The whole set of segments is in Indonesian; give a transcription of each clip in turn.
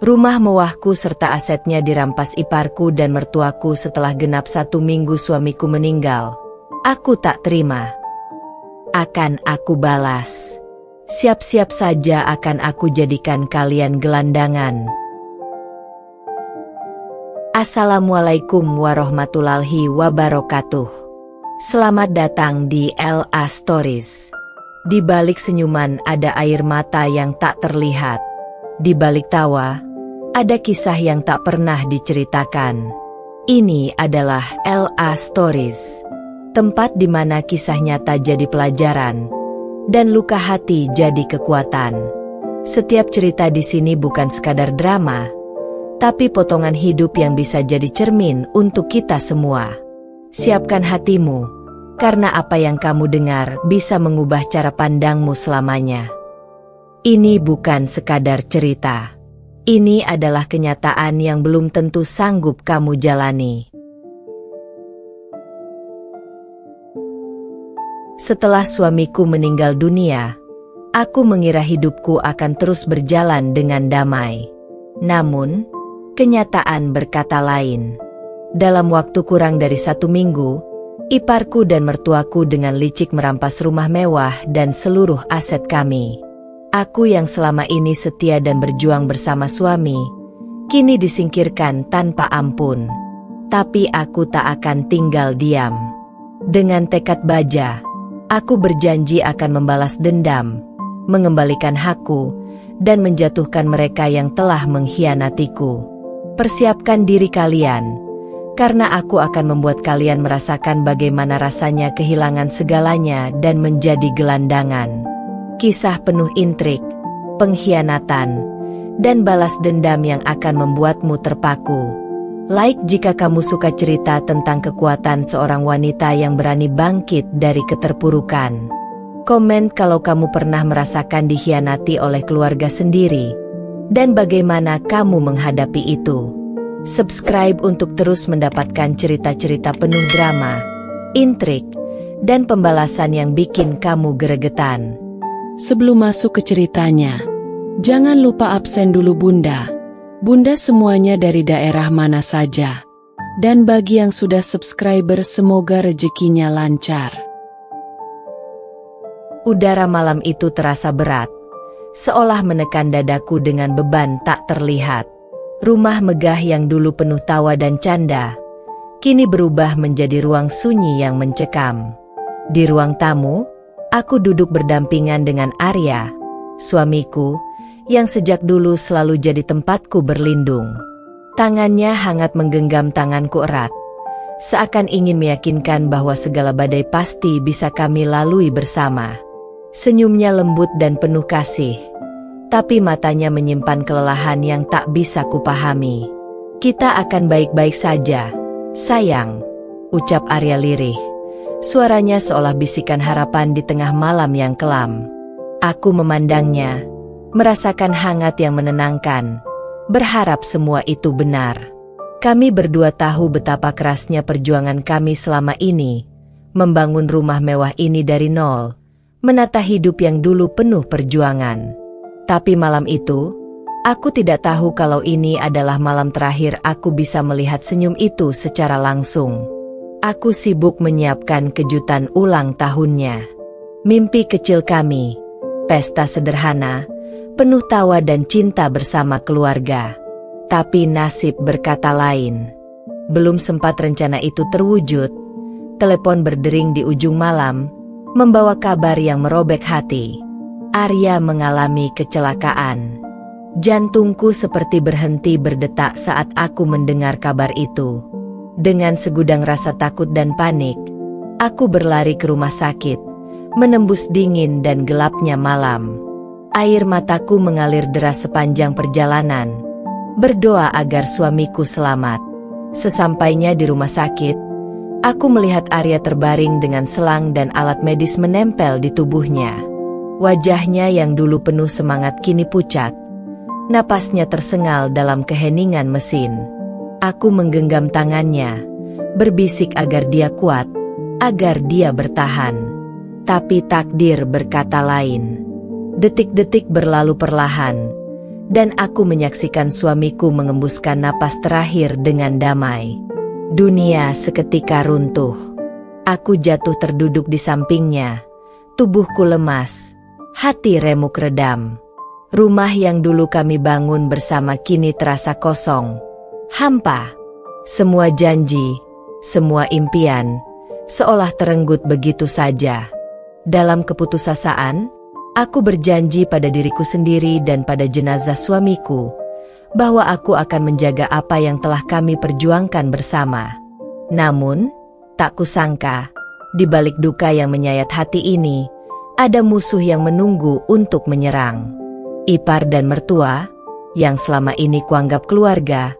Rumah mewahku serta asetnya dirampas iparku dan mertuaku setelah genap 1 minggu suamiku meninggal. Aku tak terima. Akan aku balas. Siap-siap saja akan aku jadikan kalian gelandangan. Assalamualaikum warahmatullahi wabarakatuh. Selamat datang di LA Stories. Di balik senyuman ada air mata yang tak terlihat. Di balik tawa, ada kisah yang tak pernah diceritakan. Ini adalah LA Stories. Tempat di mana kisah nyata jadi pelajaran, dan luka hati jadi kekuatan. Setiap cerita di sini bukan sekadar drama, tapi potongan hidup yang bisa jadi cermin untuk kita semua. Siapkan hatimu, karena apa yang kamu dengar bisa mengubah cara pandangmu selamanya. Ini bukan sekadar cerita. Ini adalah kenyataan yang belum tentu sanggup kamu jalani. Setelah suamiku meninggal dunia, aku mengira hidupku akan terus berjalan dengan damai. Namun, kenyataan berkata lain. Dalam waktu kurang dari 1 minggu, iparku dan mertuaku dengan licik merampas rumah mewah dan seluruh aset kami. Aku yang selama ini setia dan berjuang bersama suami, kini disingkirkan tanpa ampun. Tapi aku tak akan tinggal diam. Dengan tekad baja, aku berjanji akan membalas dendam, mengembalikan hakku, dan menjatuhkan mereka yang telah mengkhianatiku. Persiapkan diri kalian, karena aku akan membuat kalian merasakan bagaimana rasanya kehilangan segalanya dan menjadi gelandangan. Kisah penuh intrik, pengkhianatan, dan balas dendam yang akan membuatmu terpaku. Like jika kamu suka cerita tentang kekuatan seorang wanita yang berani bangkit dari keterpurukan. Komen kalau kamu pernah merasakan dikhianati oleh keluarga sendiri, dan bagaimana kamu menghadapi itu. Subscribe untuk terus mendapatkan cerita-cerita penuh drama, intrik, dan pembalasan yang bikin kamu gregetan. Sebelum masuk ke ceritanya, jangan lupa absen dulu Bunda. Bunda semuanya dari daerah mana saja. Dan bagi yang sudah subscriber semoga rezekinya lancar. Udara malam itu terasa berat, seolah menekan dadaku dengan beban tak terlihat. Rumah megah yang dulu penuh tawa dan canda, kini berubah menjadi ruang sunyi yang mencekam. Di ruang tamu, aku duduk berdampingan dengan Arya, suamiku, yang sejak dulu selalu jadi tempatku berlindung. Tangannya hangat menggenggam tanganku erat, seakan ingin meyakinkan bahwa segala badai pasti bisa kami lalui bersama. Senyumnya lembut dan penuh kasih, tapi matanya menyimpan kelelahan yang tak bisa kupahami. Kita akan baik-baik saja, sayang, ucap Arya lirih. Suaranya seolah bisikan harapan di tengah malam yang kelam. Aku memandangnya, merasakan hangat yang menenangkan, berharap semua itu benar. Kami berdua tahu betapa kerasnya perjuangan kami selama ini, membangun rumah mewah ini dari nol, menata hidup yang dulu penuh perjuangan. Tapi malam itu, aku tidak tahu kalau ini adalah malam terakhir aku bisa melihat senyum itu secara langsung. Aku sibuk menyiapkan kejutan ulang tahunnya. Mimpi kecil kami, pesta sederhana, penuh tawa dan cinta bersama keluarga. Tapi nasib berkata lain. Belum sempat rencana itu terwujud, telepon berdering di ujung malam, membawa kabar yang merobek hati. Arya mengalami kecelakaan. Jantungku seperti berhenti berdetak saat aku mendengar kabar itu. Dengan segudang rasa takut dan panik, aku berlari ke rumah sakit, menembus dingin dan gelapnya malam. Air mataku mengalir deras sepanjang perjalanan, berdoa agar suamiku selamat. Sesampainya di rumah sakit, aku melihat Arya terbaring dengan selang dan alat medis menempel di tubuhnya. Wajahnya yang dulu penuh semangat kini pucat. Napasnya tersengal dalam keheningan mesin. Aku menggenggam tangannya, berbisik agar dia kuat, agar dia bertahan. Tapi takdir berkata lain. Detik-detik berlalu perlahan, dan aku menyaksikan suamiku mengembuskan napas terakhir dengan damai. Dunia seketika runtuh. Aku jatuh terduduk di sampingnya, tubuhku lemas, hati remuk redam. Rumah yang dulu kami bangun bersama kini terasa kosong, hampa. Semua janji, semua impian, seolah terenggut begitu saja. Dalam keputusasaan, aku berjanji pada diriku sendiri dan pada jenazah suamiku, bahwa aku akan menjaga apa yang telah kami perjuangkan bersama. Namun, tak kusangka, di balik duka yang menyayat hati ini, ada musuh yang menunggu untuk menyerang. Ipar dan mertua, yang selama ini kuanggap keluarga,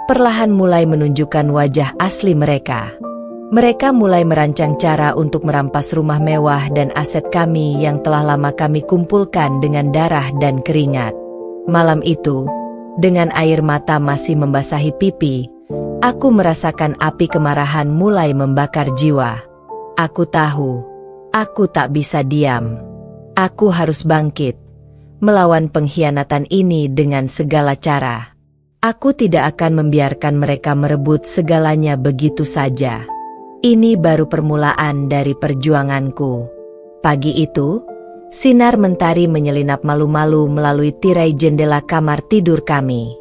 perlahan mulai menunjukkan wajah asli mereka. Mereka mulai merancang cara untuk merampas rumah mewah dan aset kami yang telah lama kami kumpulkan dengan darah dan keringat. Malam itu, dengan air mata masih membasahi pipi, aku merasakan api kemarahan mulai membakar jiwa. Aku tahu, aku tak bisa diam. Aku harus bangkit, melawan pengkhianatan ini dengan segala cara. Aku tidak akan membiarkan mereka merebut segalanya begitu saja. Ini baru permulaan dari perjuanganku. Pagi itu, sinar mentari menyelinap malu-malu melalui tirai jendela kamar tidur kami.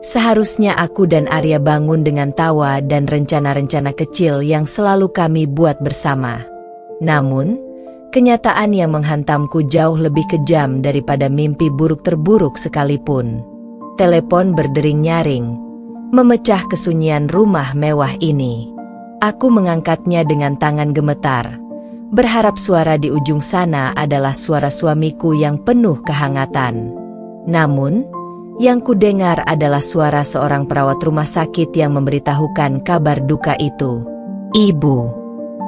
Seharusnya aku dan Arya bangun dengan tawa dan rencana-rencana kecil yang selalu kami buat bersama. Namun, kenyataan yang menghantamku jauh lebih kejam daripada mimpi buruk terburuk sekalipun. Telepon berdering nyaring, memecah kesunyian rumah mewah ini. Aku mengangkatnya dengan tangan gemetar, berharap suara di ujung sana adalah suara suamiku yang penuh kehangatan. Namun, yang kudengar adalah suara seorang perawat rumah sakit yang memberitahukan kabar duka itu. Ibu,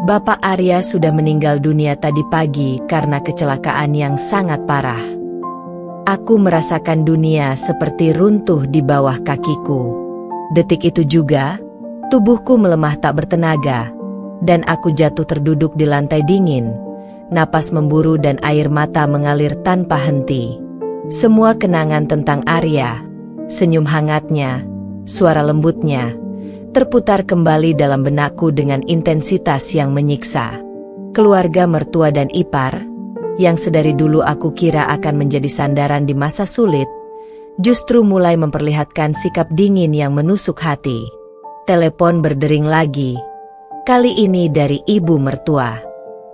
Bapak Arya sudah meninggal dunia tadi pagi karena kecelakaan yang sangat parah. Aku merasakan dunia seperti runtuh di bawah kakiku. Detik itu juga, tubuhku melemah tak bertenaga, dan aku jatuh terduduk di lantai dingin, napas memburu dan air mata mengalir tanpa henti. Semua kenangan tentang Arya, senyum hangatnya, suara lembutnya, terputar kembali dalam benakku dengan intensitas yang menyiksa. Keluarga mertua dan ipar, yang sedari dulu aku kira akan menjadi sandaran di masa sulit, justru mulai memperlihatkan sikap dingin yang menusuk hati. Telepon berdering lagi, kali ini dari ibu mertua.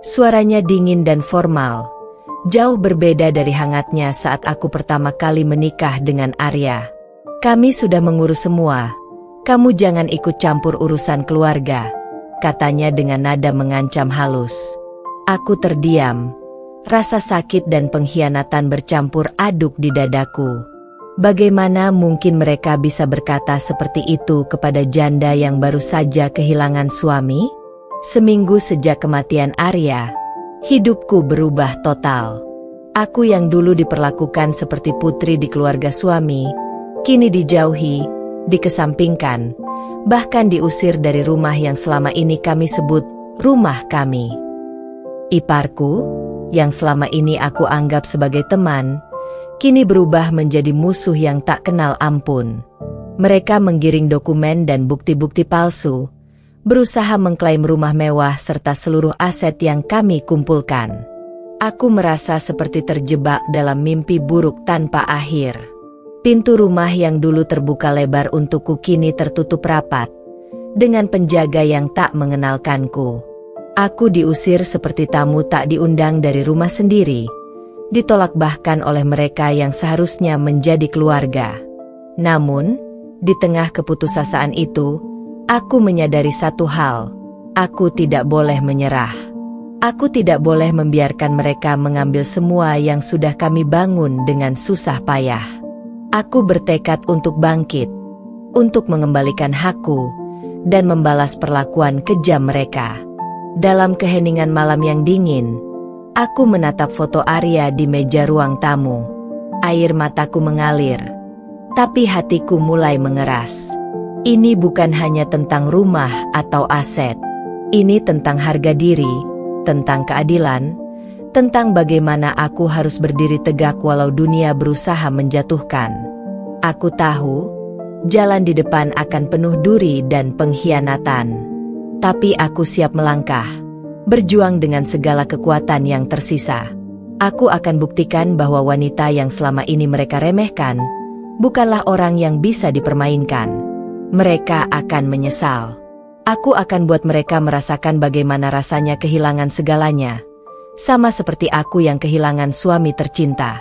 Suaranya dingin dan formal, jauh berbeda dari hangatnya saat aku pertama kali menikah dengan Arya. Kami sudah mengurus semua, kamu jangan ikut campur urusan keluarga, katanya dengan nada mengancam halus. Aku terdiam, rasa sakit dan pengkhianatan bercampur aduk di dadaku. Bagaimana mungkin mereka bisa berkata seperti itu kepada janda yang baru saja kehilangan suami? Seminggu sejak kematian Arya, hidupku berubah total. Aku yang dulu diperlakukan seperti putri di keluarga suami, kini dijauhi, dikesampingkan, bahkan diusir dari rumah yang selama ini kami sebut rumah kami. Iparku, yang selama ini aku anggap sebagai teman, kini berubah menjadi musuh yang tak kenal ampun. Mereka menggiring dokumen dan bukti-bukti palsu, berusaha mengklaim rumah mewah serta seluruh aset yang kami kumpulkan. Aku merasa seperti terjebak dalam mimpi buruk tanpa akhir. Pintu rumah yang dulu terbuka lebar untukku kini tertutup rapat, dengan penjaga yang tak mengenalkanku. Aku diusir seperti tamu tak diundang dari rumah sendiri, ditolak bahkan oleh mereka yang seharusnya menjadi keluarga. Namun, di tengah keputusasaan itu, aku menyadari satu hal, aku tidak boleh menyerah. Aku tidak boleh membiarkan mereka mengambil semua yang sudah kami bangun dengan susah payah. Aku bertekad untuk bangkit, untuk mengembalikan hakku, dan membalas perlakuan kejam mereka. Dalam keheningan malam yang dingin, aku menatap foto Arya di meja ruang tamu. Air mataku mengalir, tapi hatiku mulai mengeras. Ini bukan hanya tentang rumah atau aset. Ini tentang harga diri, tentang keadilan, tentang bagaimana aku harus berdiri tegak walau dunia berusaha menjatuhkan. Aku tahu, jalan di depan akan penuh duri dan pengkhianatan. Tapi aku siap melangkah, berjuang dengan segala kekuatan yang tersisa. Aku akan buktikan bahwa wanita yang selama ini mereka remehkan, bukanlah orang yang bisa dipermainkan. Mereka akan menyesal. Aku akan buat mereka merasakan bagaimana rasanya kehilangan segalanya. Sama seperti aku yang kehilangan suami tercinta.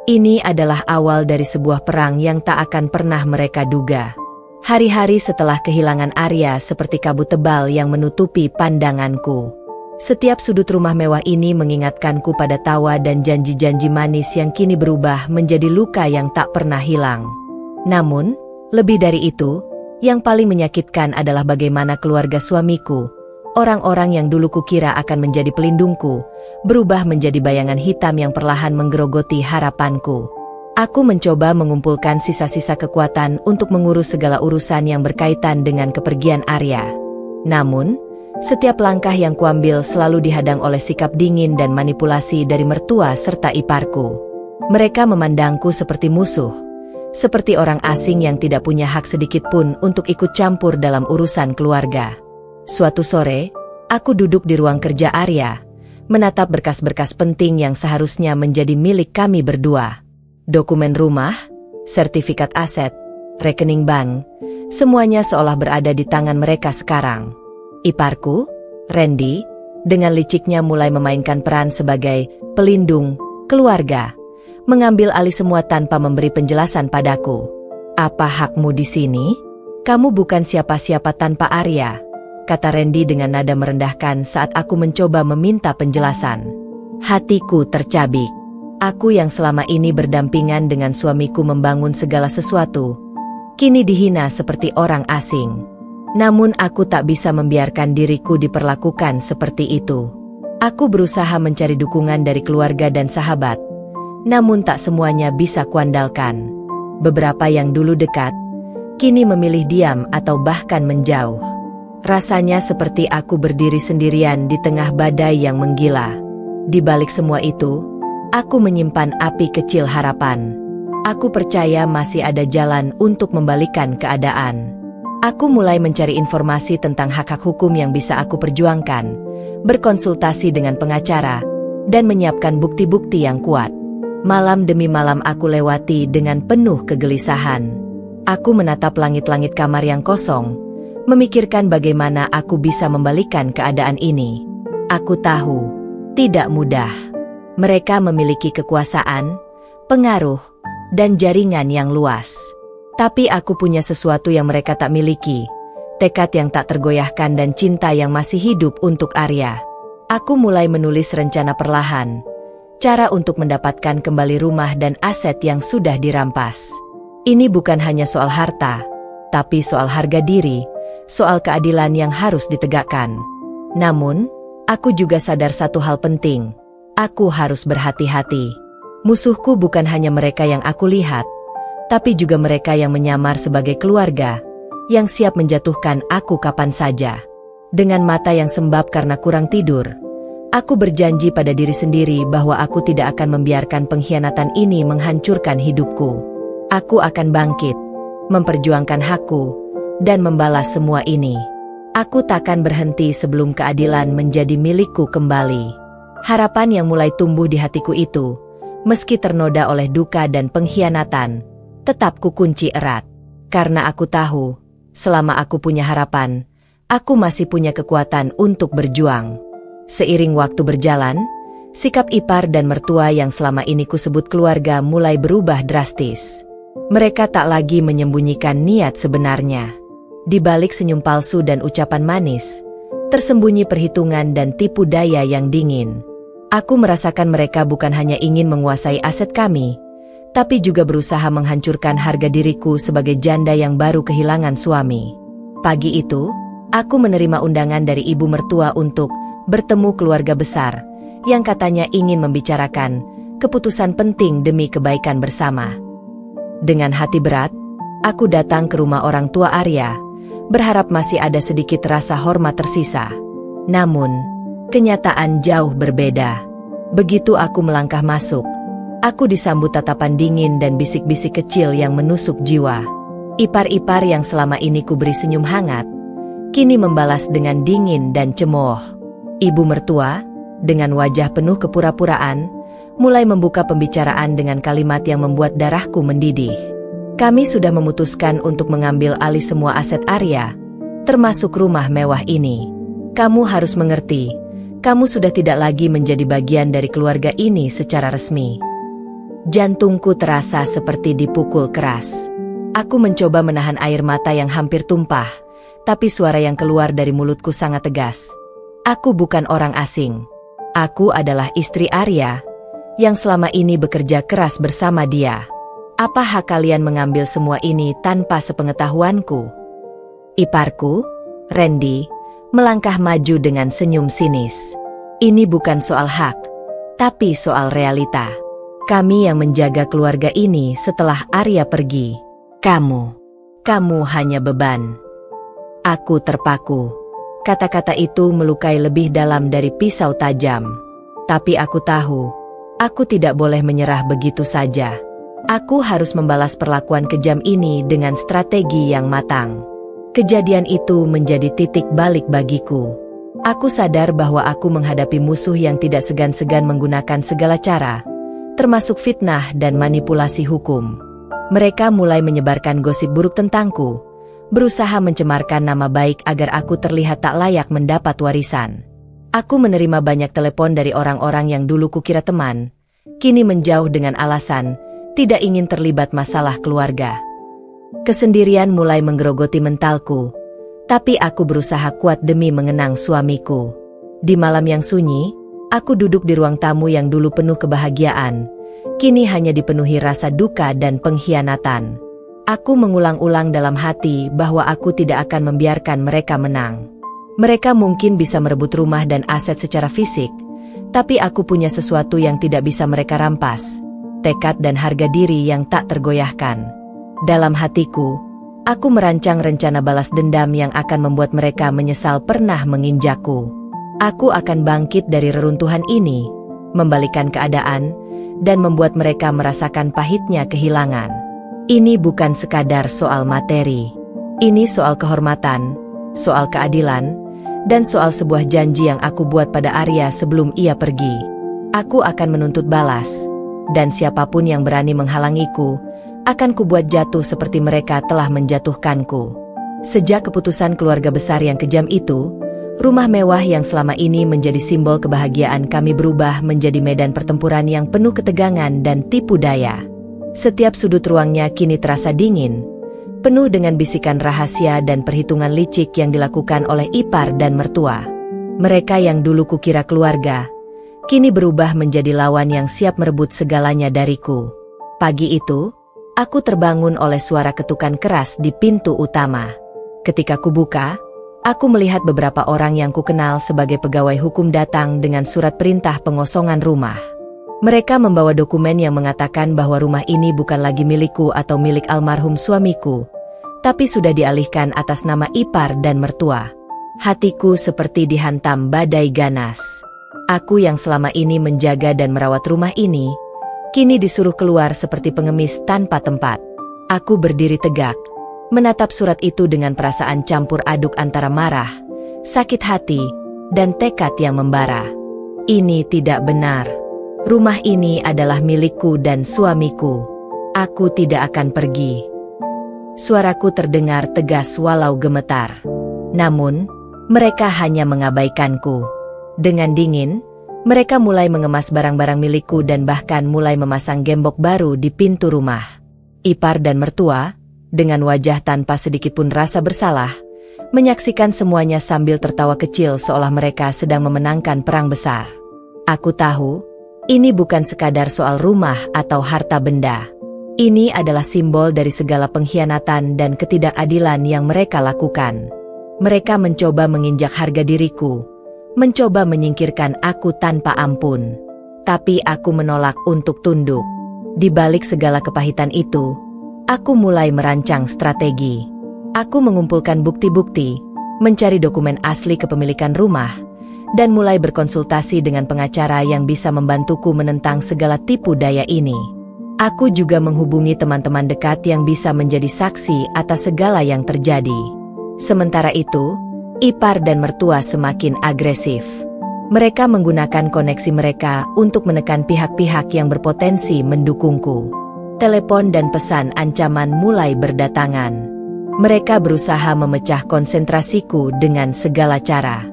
Ini adalah awal dari sebuah perang yang tak akan pernah mereka duga. Hari-hari setelah kehilangan Arya seperti kabut tebal yang menutupi pandanganku. Setiap sudut rumah mewah ini mengingatkanku pada tawa dan janji-janji manis yang kini berubah menjadi luka yang tak pernah hilang. Namun, lebih dari itu, yang paling menyakitkan adalah bagaimana keluarga suamiku, orang-orang yang dulu kukira akan menjadi pelindungku, berubah menjadi bayangan hitam yang perlahan menggerogoti harapanku. Aku mencoba mengumpulkan sisa-sisa kekuatan untuk mengurus segala urusan yang berkaitan dengan kepergian Arya. Namun, setiap langkah yang kuambil selalu dihadang oleh sikap dingin dan manipulasi dari mertua serta iparku. Mereka memandangku seperti musuh, seperti orang asing yang tidak punya hak sedikit pun untuk ikut campur dalam urusan keluarga. Suatu sore, aku duduk di ruang kerja Arya, menatap berkas-berkas penting yang seharusnya menjadi milik kami berdua. Dokumen rumah, sertifikat aset, rekening bank, semuanya seolah berada di tangan mereka sekarang. Iparku, Randy, dengan liciknya mulai memainkan peran sebagai pelindung keluarga, mengambil alih semua tanpa memberi penjelasan padaku. "Apa hakmu di sini? Kamu bukan siapa-siapa tanpa Arya," kata Randy dengan nada merendahkan saat aku mencoba meminta penjelasan. Hatiku tercabik. Aku yang selama ini berdampingan dengan suamiku membangun segala sesuatu, kini dihina seperti orang asing. Namun aku tak bisa membiarkan diriku diperlakukan seperti itu. Aku berusaha mencari dukungan dari keluarga dan sahabat, namun tak semuanya bisa kuandalkan. Beberapa yang dulu dekat, kini memilih diam atau bahkan menjauh. Rasanya seperti aku berdiri sendirian di tengah badai yang menggila. Di balik semua itu, aku menyimpan api kecil harapan. Aku percaya masih ada jalan untuk membalikkan keadaan. Aku mulai mencari informasi tentang hak-hak hukum yang bisa aku perjuangkan, berkonsultasi dengan pengacara, dan menyiapkan bukti-bukti yang kuat. Malam demi malam aku lewati dengan penuh kegelisahan. Aku menatap langit-langit kamar yang kosong, memikirkan bagaimana aku bisa membalikkan keadaan ini. Aku tahu, tidak mudah. Mereka memiliki kekuasaan, pengaruh, dan jaringan yang luas. Tapi aku punya sesuatu yang mereka tak miliki, tekad yang tak tergoyahkan dan cinta yang masih hidup untuk Arya. Aku mulai menulis rencana perlahan, cara untuk mendapatkan kembali rumah dan aset yang sudah dirampas. Ini bukan hanya soal harta, tapi soal harga diri, soal keadilan yang harus ditegakkan. Namun, aku juga sadar satu hal penting, aku harus berhati-hati. Musuhku bukan hanya mereka yang aku lihat, tapi juga mereka yang menyamar sebagai keluarga, yang siap menjatuhkan aku kapan saja. Dengan mata yang sembab karena kurang tidur, aku berjanji pada diri sendiri bahwa aku tidak akan membiarkan pengkhianatan ini menghancurkan hidupku. Aku akan bangkit, memperjuangkan hakku, dan membalas semua ini. Aku takkan berhenti sebelum keadilan menjadi milikku kembali. Harapan yang mulai tumbuh di hatiku itu, meski ternoda oleh duka dan pengkhianatan, tetap kukunci erat. Karena aku tahu, selama aku punya harapan, aku masih punya kekuatan untuk berjuang. Seiring waktu berjalan, sikap ipar dan mertua yang selama ini kusebut keluarga mulai berubah drastis. Mereka tak lagi menyembunyikan niat sebenarnya. Di balik senyum palsu dan ucapan manis, tersembunyi perhitungan dan tipu daya yang dingin. Aku merasakan mereka bukan hanya ingin menguasai aset kami, tapi juga berusaha menghancurkan harga diriku sebagai janda yang baru kehilangan suami. Pagi itu, aku menerima undangan dari ibu mertua untuk bertemu keluarga besar, yang katanya ingin membicarakan keputusan penting demi kebaikan bersama. Dengan hati berat, aku datang ke rumah orang tua Arya, berharap masih ada sedikit rasa hormat tersisa. Namun, kenyataan jauh berbeda. Begitu aku melangkah masuk, Aku disambut tatapan dingin dan bisik-bisik kecil yang menusuk jiwa. Ipar-ipar yang selama ini kuberi senyum hangat, kini membalas dengan dingin dan cemooh. Ibu mertua, dengan wajah penuh kepura-puraan, mulai membuka pembicaraan dengan kalimat yang membuat darahku mendidih. Kami sudah memutuskan untuk mengambil alih semua aset Arya, termasuk rumah mewah ini. Kamu harus mengerti, kamu sudah tidak lagi menjadi bagian dari keluarga ini secara resmi. Jantungku terasa seperti dipukul keras. Aku mencoba menahan air mata yang hampir tumpah, tapi suara yang keluar dari mulutku sangat tegas. Aku bukan orang asing. Aku adalah istri Arya, yang selama ini bekerja keras bersama dia. Apa hak kalian mengambil semua ini tanpa sepengetahuanku? Iparku, Randy, melangkah maju dengan senyum sinis. Ini bukan soal hak, tapi soal realita. Kami yang menjaga keluarga ini setelah Arya pergi. Kamu hanya beban. Aku terpaku. Kata-kata itu melukai lebih dalam dari pisau tajam. Tapi aku tahu, aku tidak boleh menyerah begitu saja. Aku harus membalas perlakuan kejam ini dengan strategi yang matang. Kejadian itu menjadi titik balik bagiku. Aku sadar bahwa aku menghadapi musuh yang tidak segan-segan menggunakan segala cara, termasuk fitnah dan manipulasi hukum. Mereka mulai menyebarkan gosip buruk tentangku, berusaha mencemarkan nama baik agar aku terlihat tak layak mendapat warisan. Aku menerima banyak telepon dari orang-orang yang dulu kukira teman, kini menjauh dengan alasan tidak ingin terlibat masalah keluarga. Kesendirian mulai menggerogoti mentalku, tapi aku berusaha kuat demi mengenang suamiku. Di malam yang sunyi, aku duduk di ruang tamu yang dulu penuh kebahagiaan, kini hanya dipenuhi rasa duka dan pengkhianatan. Aku mengulang-ulang dalam hati bahwa aku tidak akan membiarkan mereka menang. Mereka mungkin bisa merebut rumah dan aset secara fisik, tapi aku punya sesuatu yang tidak bisa mereka rampas, tekad dan harga diri yang tak tergoyahkan. Dalam hatiku, aku merancang rencana balas dendam yang akan membuat mereka menyesal pernah menginjakku. Aku akan bangkit dari reruntuhan ini, membalikkan keadaan, dan membuat mereka merasakan pahitnya kehilangan. Ini bukan sekadar soal materi. Ini soal kehormatan, soal keadilan, dan soal sebuah janji yang aku buat pada Arya sebelum ia pergi. Aku akan menuntut balas, dan siapapun yang berani menghalangiku, akan kubuat jatuh seperti mereka telah menjatuhkanku. Sejak keputusan keluarga besar yang kejam itu, rumah mewah yang selama ini menjadi simbol kebahagiaan kami berubah menjadi medan pertempuran yang penuh ketegangan dan tipu daya. Setiap sudut ruangnya kini terasa dingin, penuh dengan bisikan rahasia dan perhitungan licik yang dilakukan oleh ipar dan mertua. Mereka yang dulu kukira keluarga, kini berubah menjadi lawan yang siap merebut segalanya dariku. Pagi itu, aku terbangun oleh suara ketukan keras di pintu utama. Ketika kubuka, aku melihat beberapa orang yang kukenal sebagai pegawai hukum datang dengan surat perintah pengosongan rumah. Mereka membawa dokumen yang mengatakan bahwa rumah ini bukan lagi milikku atau milik almarhum suamiku, tapi sudah dialihkan atas nama ipar dan mertua. Hatiku seperti dihantam badai ganas. Aku yang selama ini menjaga dan merawat rumah ini, kini disuruh keluar seperti pengemis tanpa tempat. Aku berdiri tegak, menatap surat itu dengan perasaan campur aduk antara marah, sakit hati, dan tekad yang membara. Ini tidak benar. Rumah ini adalah milikku dan suamiku. Aku tidak akan pergi. Suaraku terdengar tegas walau gemetar. Namun, mereka hanya mengabaikanku. Dengan dingin, mereka mulai mengemas barang-barang milikku dan bahkan mulai memasang gembok baru di pintu rumah. Ipar dan mertua, dengan wajah tanpa sedikitpun rasa bersalah, menyaksikan semuanya sambil tertawa kecil seolah mereka sedang memenangkan perang besar. Aku tahu, ini bukan sekadar soal rumah atau harta benda. Ini adalah simbol dari segala pengkhianatan dan ketidakadilan yang mereka lakukan. Mereka mencoba menginjak harga diriku, mencoba menyingkirkan aku tanpa ampun. Tapi aku menolak untuk tunduk. Di balik segala kepahitan itu, aku mulai merancang strategi. Aku mengumpulkan bukti-bukti, mencari dokumen asli kepemilikan rumah, dan mulai berkonsultasi dengan pengacara yang bisa membantuku menentang segala tipu daya ini. Aku juga menghubungi teman-teman dekat yang bisa menjadi saksi atas segala yang terjadi. Sementara itu, ipar dan mertua semakin agresif. Mereka menggunakan koneksi mereka untuk menekan pihak-pihak yang berpotensi mendukungku. Telepon dan pesan ancaman mulai berdatangan. Mereka berusaha memecah konsentrasiku dengan segala cara.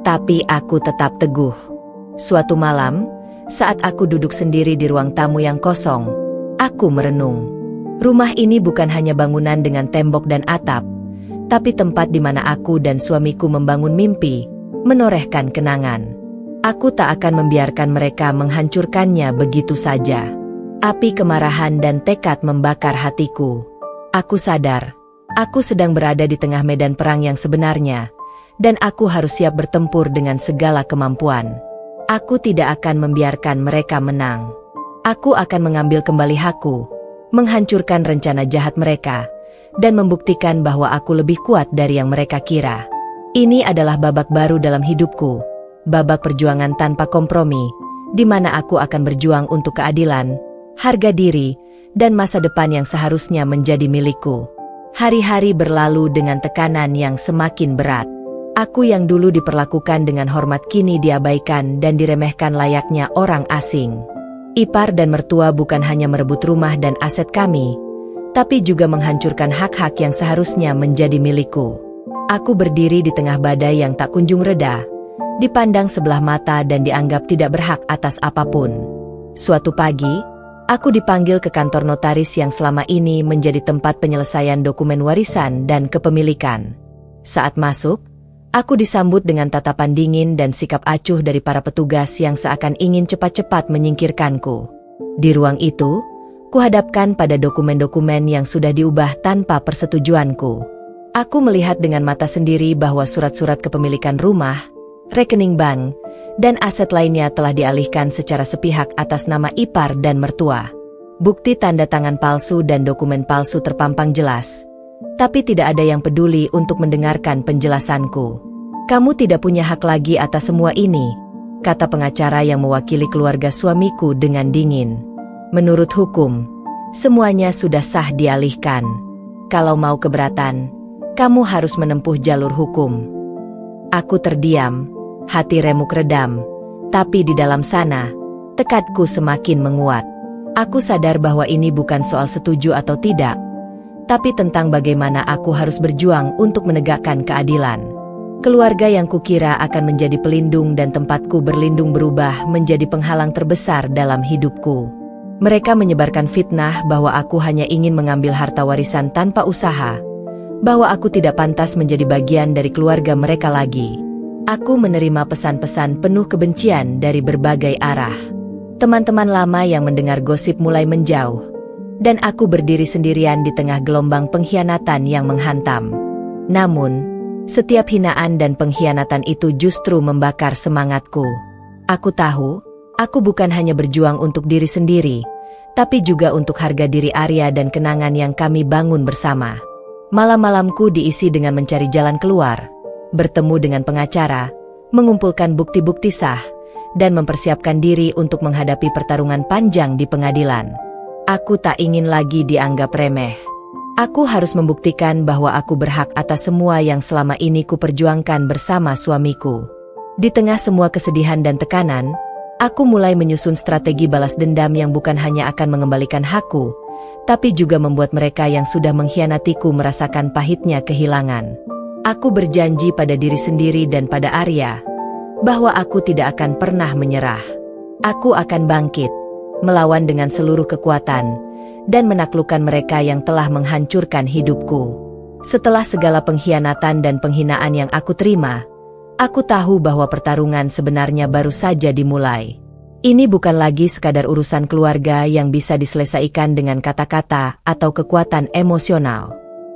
Tapi aku tetap teguh. Suatu malam, saat aku duduk sendiri di ruang tamu yang kosong, aku merenung. Rumah ini bukan hanya bangunan dengan tembok dan atap, tapi tempat di mana aku dan suamiku membangun mimpi, menorehkan kenangan. Aku tak akan membiarkan mereka menghancurkannya begitu saja. Api kemarahan dan tekad membakar hatiku. Aku sadar, aku sedang berada di tengah medan perang yang sebenarnya, dan aku harus siap bertempur dengan segala kemampuan. Aku tidak akan membiarkan mereka menang. Aku akan mengambil kembali hakku, menghancurkan rencana jahat mereka, dan membuktikan bahwa aku lebih kuat dari yang mereka kira. Ini adalah babak baru dalam hidupku, babak perjuangan tanpa kompromi, di mana aku akan berjuang untuk keadilan, harga diri, dan masa depan yang seharusnya menjadi milikku. Hari-hari berlalu dengan tekanan yang semakin berat. Aku yang dulu diperlakukan dengan hormat kini diabaikan dan diremehkan layaknya orang asing. Ipar dan mertua bukan hanya merebut rumah dan aset kami, tapi juga menghancurkan hak-hak yang seharusnya menjadi milikku. Aku berdiri di tengah badai yang tak kunjung reda, dipandang sebelah mata dan dianggap tidak berhak atas apapun. Suatu pagi, aku dipanggil ke kantor notaris yang selama ini menjadi tempat penyelesaian dokumen warisan dan kepemilikan. Saat masuk, aku disambut dengan tatapan dingin dan sikap acuh dari para petugas yang seakan ingin cepat-cepat menyingkirkanku. Di ruang itu, kuhadapkan pada dokumen-dokumen yang sudah diubah tanpa persetujuanku. Aku melihat dengan mata sendiri bahwa surat-surat kepemilikan rumah, rekening bank, dan aset lainnya telah dialihkan secara sepihak atas nama ipar dan mertua. Bukti tanda tangan palsu dan dokumen palsu terpampang jelas, tapi tidak ada yang peduli untuk mendengarkan penjelasanku. Kamu tidak punya hak lagi atas semua ini, kata pengacara yang mewakili keluarga suamiku dengan dingin. Menurut hukum, semuanya sudah sah dialihkan. Kalau mau keberatan, kamu harus menempuh jalur hukum. Aku terdiam, hati remuk redam, tapi di dalam sana, tekadku semakin menguat. Aku sadar bahwa ini bukan soal setuju atau tidak, tapi tentang bagaimana aku harus berjuang untuk menegakkan keadilan. Keluarga yang kukira akan menjadi pelindung dan tempatku berlindung berubah menjadi penghalang terbesar dalam hidupku. Mereka menyebarkan fitnah bahwa aku hanya ingin mengambil harta warisan tanpa usaha, bahwa aku tidak pantas menjadi bagian dari keluarga mereka lagi. Aku menerima pesan-pesan penuh kebencian dari berbagai arah. Teman-teman lama yang mendengar gosip mulai menjauh, dan aku berdiri sendirian di tengah gelombang pengkhianatan yang menghantam. Namun, setiap hinaan dan pengkhianatan itu justru membakar semangatku. Aku tahu, aku bukan hanya berjuang untuk diri sendiri, tapi juga untuk harga diri Arya dan kenangan yang kami bangun bersama. Malam-malamku diisi dengan mencari jalan keluar, bertemu dengan pengacara, mengumpulkan bukti-bukti sah, dan mempersiapkan diri untuk menghadapi pertarungan panjang di pengadilan. Aku tak ingin lagi dianggap remeh. Aku harus membuktikan bahwa aku berhak atas semua yang selama ini kuperjuangkan bersama suamiku. Di tengah semua kesedihan dan tekanan, aku mulai menyusun strategi balas dendam yang bukan hanya akan mengembalikan hakku, tapi juga membuat mereka yang sudah mengkhianatiku merasakan pahitnya kehilangan. Aku berjanji pada diri sendiri dan pada Arya, bahwa aku tidak akan pernah menyerah. Aku akan bangkit, melawan dengan seluruh kekuatan, dan menaklukkan mereka yang telah menghancurkan hidupku. Setelah segala pengkhianatan dan penghinaan yang aku terima, aku tahu bahwa pertarungan sebenarnya baru saja dimulai. Ini bukan lagi sekadar urusan keluarga yang bisa diselesaikan dengan kata-kata atau kekuatan emosional.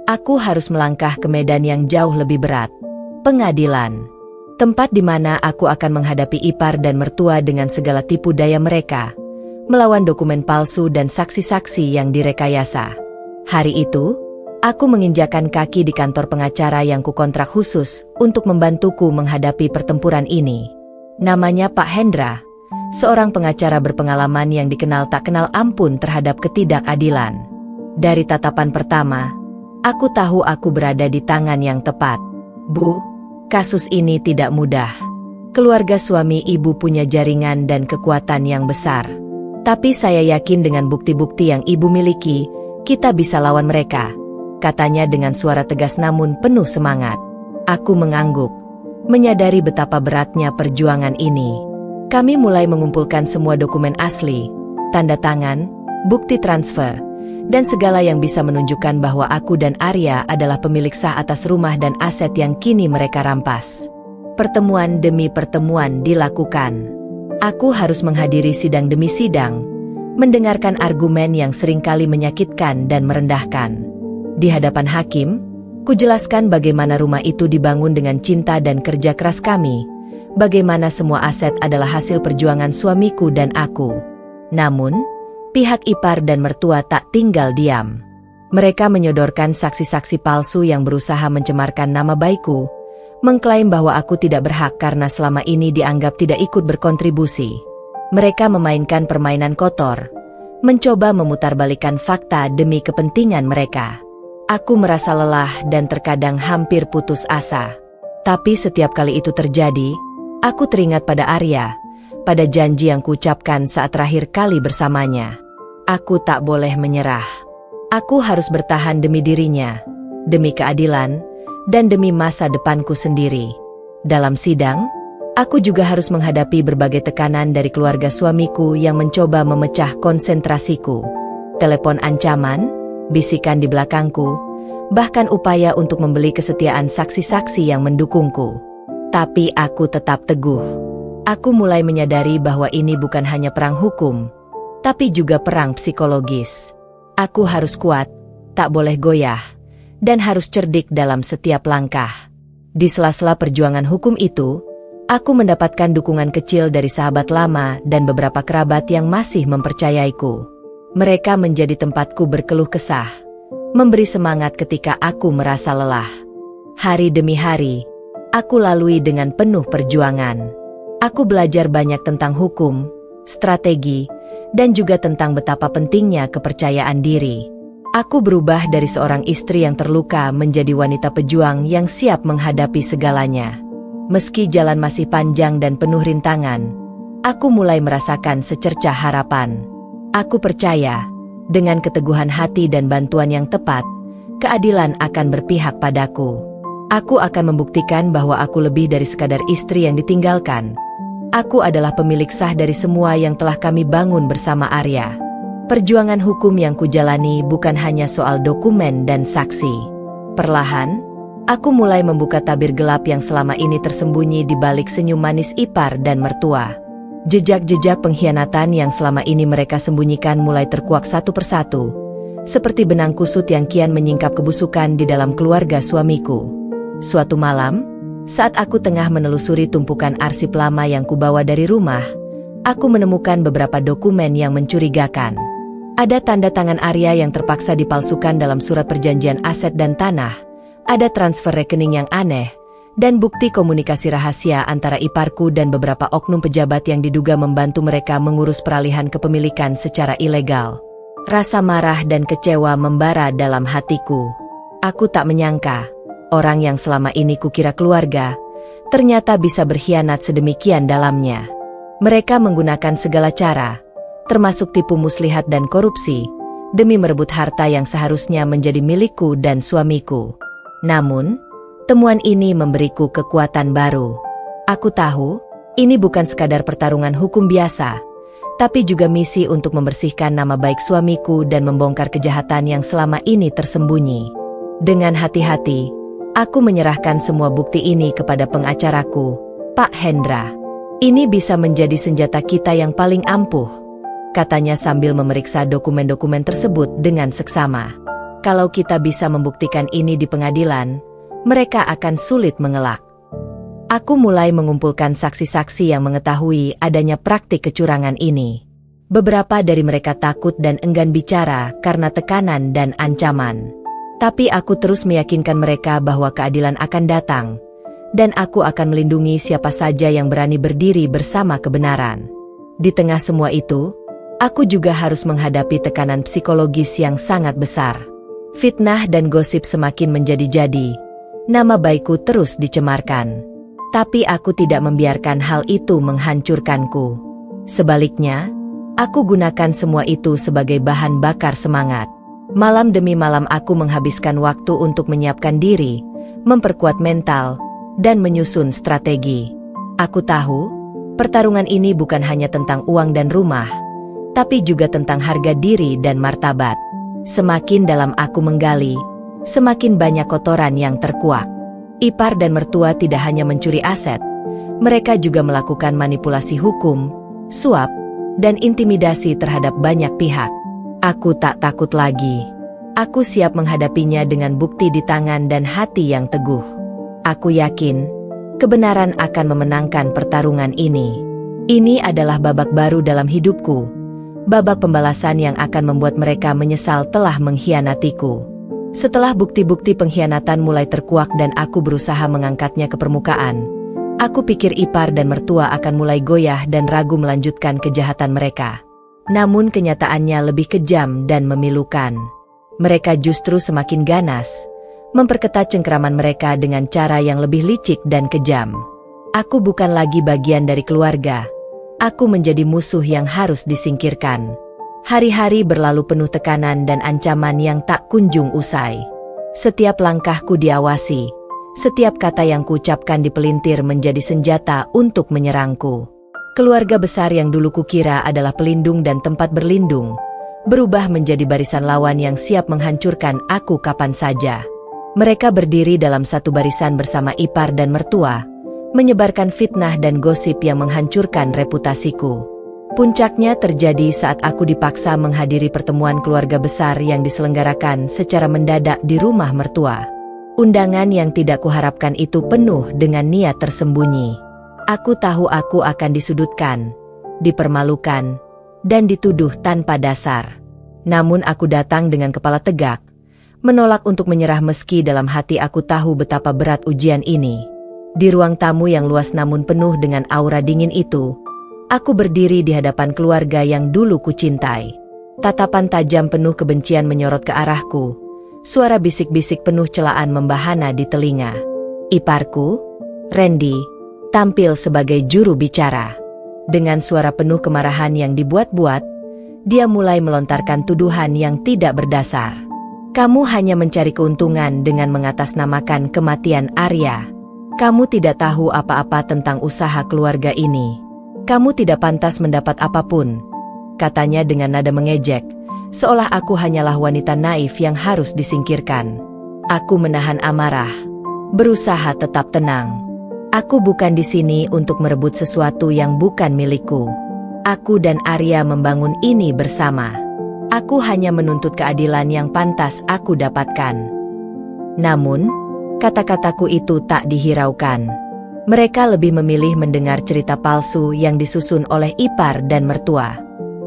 Aku harus melangkah ke medan yang jauh lebih berat, pengadilan. Tempat di mana aku akan menghadapi ipar dan mertua dengan segala tipu daya mereka, melawan dokumen palsu dan saksi-saksi yang direkayasa. Hari itu, aku menginjakan kaki di kantor pengacara yang kukontrak khusus untuk membantuku menghadapi pertempuran ini. Namanya Pak Hendra, seorang pengacara berpengalaman yang dikenal tak kenal ampun terhadap ketidakadilan. Dari tatapan pertama, aku tahu aku berada di tangan yang tepat. Bu, kasus ini tidak mudah. Keluarga suami ibu punya jaringan dan kekuatan yang besar. Tapi saya yakin dengan bukti-bukti yang ibu miliki, kita bisa lawan mereka, katanya dengan suara tegas namun penuh semangat. Aku mengangguk, menyadari betapa beratnya perjuangan ini. Kami mulai mengumpulkan semua dokumen asli, tanda tangan, bukti transfer, dan segala yang bisa menunjukkan bahwa aku dan Arya adalah pemilik sah atas rumah dan aset yang kini mereka rampas. Pertemuan demi pertemuan dilakukan. Aku harus menghadiri sidang demi sidang, mendengarkan argumen yang seringkali menyakitkan dan merendahkan. Di hadapan hakim, kujelaskan bagaimana rumah itu dibangun dengan cinta dan kerja keras kami, bagaimana semua aset adalah hasil perjuangan suamiku dan aku. Namun, pihak ipar dan mertua tak tinggal diam. Mereka menyodorkan saksi-saksi palsu yang berusaha mencemarkan nama baikku, mengklaim bahwa aku tidak berhak karena selama ini dianggap tidak ikut berkontribusi. Mereka memainkan permainan kotor, mencoba memutarbalikkan fakta demi kepentingan mereka. Aku merasa lelah dan terkadang hampir putus asa. Tapi setiap kali itu terjadi, aku teringat pada Arya, pada janji yang kuucapkan saat terakhir kali bersamanya. Aku tak boleh menyerah. Aku harus bertahan demi dirinya, demi keadilan, dan demi masa depanku sendiri. Dalam sidang, aku juga harus menghadapi berbagai tekanan dari keluarga suamiku yang mencoba memecah konsentrasiku. Telepon ancaman, bisikan di belakangku, bahkan upaya untuk membeli kesetiaan saksi-saksi yang mendukungku. Tapi aku tetap teguh. Aku mulai menyadari bahwa ini bukan hanya perang hukum, tapi juga perang psikologis. Aku harus kuat, tak boleh goyah, dan harus cerdik dalam setiap langkah. Di sela-sela perjuangan hukum itu, aku mendapatkan dukungan kecil dari sahabat lama dan beberapa kerabat yang masih mempercayaiku. Mereka menjadi tempatku berkeluh kesah, memberi semangat ketika aku merasa lelah. Hari demi hari, aku lalui dengan penuh perjuangan. Aku belajar banyak tentang hukum, strategi, dan juga tentang betapa pentingnya kepercayaan diri. Aku berubah dari seorang istri yang terluka menjadi wanita pejuang yang siap menghadapi segalanya. Meski jalan masih panjang dan penuh rintangan, aku mulai merasakan secercah harapan. Aku percaya, dengan keteguhan hati dan bantuan yang tepat, keadilan akan berpihak padaku. Aku akan membuktikan bahwa aku lebih dari sekadar istri yang ditinggalkan. Aku adalah pemilik sah dari semua yang telah kami bangun bersama Arya. Perjuangan hukum yang kujalani bukan hanya soal dokumen dan saksi. Perlahan, aku mulai membuka tabir gelap yang selama ini tersembunyi di balik senyum manis ipar dan mertua. Jejak-jejak pengkhianatan yang selama ini mereka sembunyikan mulai terkuak satu persatu, seperti benang kusut yang kian menyingkap kebusukan di dalam keluarga suamiku. Suatu malam, saat aku tengah menelusuri tumpukan arsip lama yang kubawa dari rumah, aku menemukan beberapa dokumen yang mencurigakan. Ada tanda tangan Arya yang terpaksa dipalsukan dalam surat perjanjian aset dan tanah, ada transfer rekening yang aneh, dan bukti komunikasi rahasia antara iparku dan beberapa oknum pejabat yang diduga membantu mereka mengurus peralihan kepemilikan secara ilegal. Rasa marah dan kecewa membara dalam hatiku. Aku tak menyangka, orang yang selama ini kukira keluarga, ternyata bisa berkhianat sedemikian dalamnya. Mereka menggunakan segala cara, termasuk tipu muslihat dan korupsi, demi merebut harta yang seharusnya menjadi milikku dan suamiku. Namun, temuan ini memberiku kekuatan baru. Aku tahu, ini bukan sekadar pertarungan hukum biasa, tapi juga misi untuk membersihkan nama baik suamiku dan membongkar kejahatan yang selama ini tersembunyi. Dengan hati-hati, aku menyerahkan semua bukti ini kepada pengacaraku, Pak Hendra. Ini bisa menjadi senjata kita yang paling ampuh, katanya sambil memeriksa dokumen-dokumen tersebut dengan seksama. Kalau kita bisa membuktikan ini di pengadilan, mereka akan sulit mengelak. Aku mulai mengumpulkan saksi-saksi yang mengetahui adanya praktik kecurangan ini. Beberapa dari mereka takut dan enggan bicara karena tekanan dan ancaman. Tapi aku terus meyakinkan mereka bahwa keadilan akan datang, dan aku akan melindungi siapa saja yang berani berdiri bersama kebenaran. Di tengah semua itu, aku juga harus menghadapi tekanan psikologis yang sangat besar. Fitnah dan gosip semakin menjadi-jadi, nama baikku terus dicemarkan. Tapi aku tidak membiarkan hal itu menghancurkanku. Sebaliknya, aku gunakan semua itu sebagai bahan bakar semangat. Malam demi malam aku menghabiskan waktu untuk menyiapkan diri, memperkuat mental, dan menyusun strategi. Aku tahu, pertarungan ini bukan hanya tentang uang dan rumah, tapi juga tentang harga diri dan martabat. Semakin dalam aku menggali, semakin banyak kotoran yang terkuak. Ipar dan mertua tidak hanya mencuri aset, mereka juga melakukan manipulasi hukum, suap, dan intimidasi terhadap banyak pihak. Aku tak takut lagi. Aku siap menghadapinya dengan bukti di tangan dan hati yang teguh. Aku yakin, kebenaran akan memenangkan pertarungan ini. Ini adalah babak baru dalam hidupku. Babak pembalasan yang akan membuat mereka menyesal telah mengkhianatiku. Setelah bukti-bukti pengkhianatan mulai terkuak dan aku berusaha mengangkatnya ke permukaan, aku pikir ipar dan mertua akan mulai goyah dan ragu melanjutkan kejahatan mereka. Namun kenyataannya lebih kejam dan memilukan. Mereka justru semakin ganas, memperketat cengkeraman mereka dengan cara yang lebih licik dan kejam. Aku bukan lagi bagian dari keluarga. Aku menjadi musuh yang harus disingkirkan. Hari-hari berlalu penuh tekanan dan ancaman yang tak kunjung usai. Setiap langkahku diawasi, setiap kata yang kuucapkan dipelintir menjadi senjata untuk menyerangku. Keluarga besar yang dulu kukira adalah pelindung dan tempat berlindung, berubah menjadi barisan lawan yang siap menghancurkan aku kapan saja. Mereka berdiri dalam satu barisan bersama ipar dan mertua, menyebarkan fitnah dan gosip yang menghancurkan reputasiku. Puncaknya terjadi saat aku dipaksa menghadiri pertemuan keluarga besar yang diselenggarakan secara mendadak di rumah mertua. Undangan yang tidak kuharapkan itu penuh dengan niat tersembunyi. Aku tahu aku akan disudutkan, dipermalukan, dan dituduh tanpa dasar. Namun aku datang dengan kepala tegak, menolak untuk menyerah meski dalam hati aku tahu betapa berat ujian ini. Di ruang tamu yang luas namun penuh dengan aura dingin itu, aku berdiri di hadapan keluarga yang dulu kucintai. Tatapan tajam penuh kebencian menyorot ke arahku. Suara bisik-bisik penuh celaan membahana di telinga. Iparku, Randy, tampil sebagai juru bicara. Dengan suara penuh kemarahan yang dibuat-buat, dia mulai melontarkan tuduhan yang tidak berdasar. Kamu hanya mencari keuntungan dengan mengatasnamakan kematian Arya. Kamu tidak tahu apa-apa tentang usaha keluarga ini. Kamu tidak pantas mendapat apapun, katanya dengan nada mengejek, seolah aku hanyalah wanita naif yang harus disingkirkan. Aku menahan amarah, berusaha tetap tenang. Aku bukan di sini untuk merebut sesuatu yang bukan milikku. Aku dan Arya membangun ini bersama. Aku hanya menuntut keadilan yang pantas aku dapatkan. Namun, kata-kataku itu tak dihiraukan. Mereka lebih memilih mendengar cerita palsu yang disusun oleh ipar dan mertua.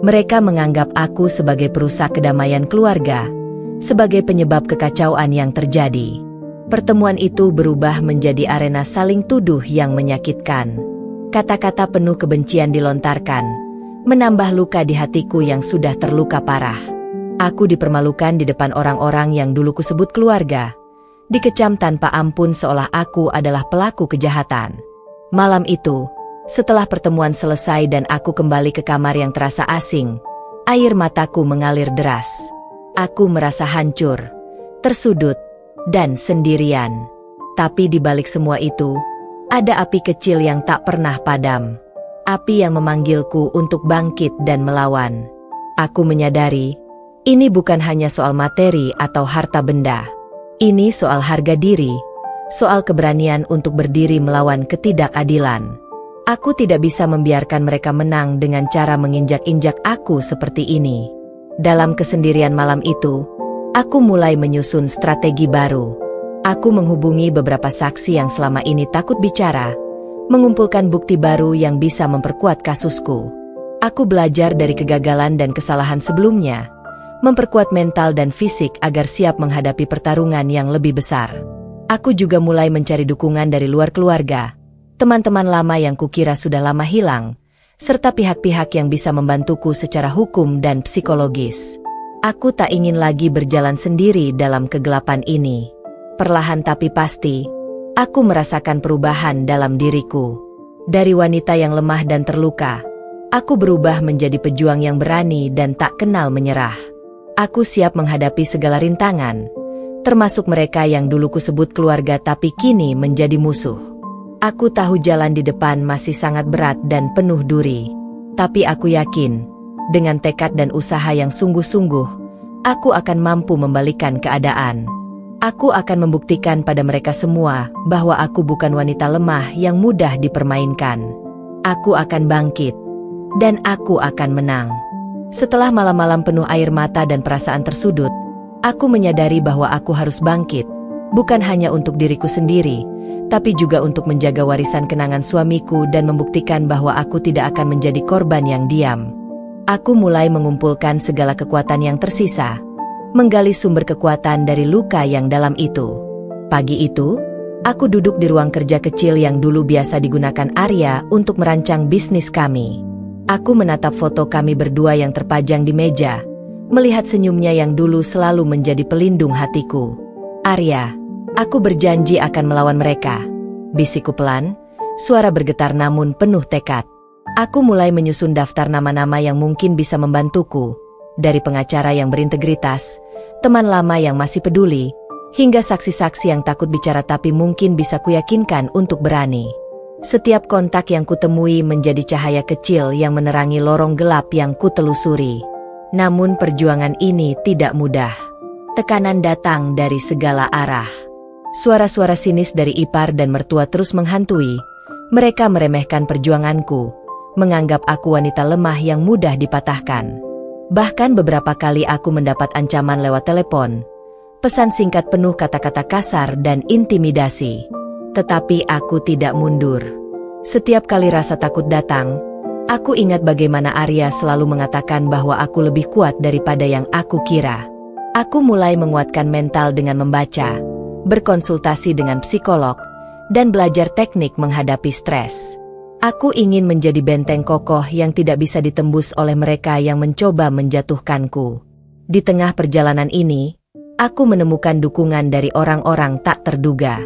Mereka menganggap aku sebagai perusak kedamaian keluarga, sebagai penyebab kekacauan yang terjadi. Pertemuan itu berubah menjadi arena saling tuduh yang menyakitkan. Kata-kata penuh kebencian dilontarkan, menambah luka di hatiku yang sudah terluka parah. Aku dipermalukan di depan orang-orang yang dulu kusebut keluarga, dikecam tanpa ampun seolah aku adalah pelaku kejahatan. Malam itu, setelah pertemuan selesai dan aku kembali ke kamar yang terasa asing, air mataku mengalir deras. Aku merasa hancur, tersudut, dan sendirian. Tapi di balik semua itu, ada api kecil yang tak pernah padam. Api yang memanggilku untuk bangkit dan melawan. Aku menyadari, ini bukan hanya soal materi atau harta benda. Ini soal harga diri, soal keberanian untuk berdiri melawan ketidakadilan. Aku tidak bisa membiarkan mereka menang dengan cara menginjak-injak aku seperti ini. Dalam kesendirian malam itu, aku mulai menyusun strategi baru. Aku menghubungi beberapa saksi yang selama ini takut bicara, mengumpulkan bukti baru yang bisa memperkuat kasusku. Aku belajar dari kegagalan dan kesalahan sebelumnya, memperkuat mental dan fisik agar siap menghadapi pertarungan yang lebih besar. Aku juga mulai mencari dukungan dari luar keluarga, teman-teman lama yang kukira sudah lama hilang, serta pihak-pihak yang bisa membantuku secara hukum dan psikologis. Aku tak ingin lagi berjalan sendiri dalam kegelapan ini. Perlahan tapi pasti, aku merasakan perubahan dalam diriku. Dari wanita yang lemah dan terluka, aku berubah menjadi pejuang yang berani dan tak kenal menyerah. Aku siap menghadapi segala rintangan, termasuk mereka yang dulu kusebut keluarga tapi kini menjadi musuh. Aku tahu jalan di depan masih sangat berat dan penuh duri. Tapi aku yakin, dengan tekad dan usaha yang sungguh-sungguh, aku akan mampu membalikkan keadaan. Aku akan membuktikan pada mereka semua bahwa aku bukan wanita lemah yang mudah dipermainkan. Aku akan bangkit, dan aku akan menang. Setelah malam-malam penuh air mata dan perasaan tersudut, aku menyadari bahwa aku harus bangkit, bukan hanya untuk diriku sendiri, tapi juga untuk menjaga warisan kenangan suamiku dan membuktikan bahwa aku tidak akan menjadi korban yang diam. Aku mulai mengumpulkan segala kekuatan yang tersisa, menggali sumber kekuatan dari luka yang dalam itu. Pagi itu, aku duduk di ruang kerja kecil yang dulu biasa digunakan Arya untuk merancang bisnis kami. Aku menatap foto kami berdua yang terpajang di meja, melihat senyumnya yang dulu selalu menjadi pelindung hatiku. Arya, aku berjanji akan melawan mereka, bisikku pelan, suara bergetar namun penuh tekad. Aku mulai menyusun daftar nama-nama yang mungkin bisa membantuku, dari pengacara yang berintegritas, teman lama yang masih peduli, hingga saksi-saksi yang takut bicara tapi mungkin bisa kuyakinkan untuk berani. Setiap kontak yang kutemui menjadi cahaya kecil yang menerangi lorong gelap yang kutelusuri. Namun perjuangan ini tidak mudah. Tekanan datang dari segala arah. Suara-suara sinis dari ipar dan mertua terus menghantui. Mereka meremehkan perjuanganku, menganggap aku wanita lemah yang mudah dipatahkan. Bahkan beberapa kali aku mendapat ancaman lewat telepon, pesan singkat penuh kata-kata kasar dan intimidasi. Tetapi aku tidak mundur. Setiap kali rasa takut datang, aku ingat bagaimana Arya selalu mengatakan bahwa aku lebih kuat daripada yang aku kira. Aku mulai menguatkan mental dengan membaca, berkonsultasi dengan psikolog, dan belajar teknik menghadapi stres. Aku ingin menjadi benteng kokoh yang tidak bisa ditembus oleh mereka yang mencoba menjatuhkanku. Di tengah perjalanan ini, aku menemukan dukungan dari orang-orang tak terduga.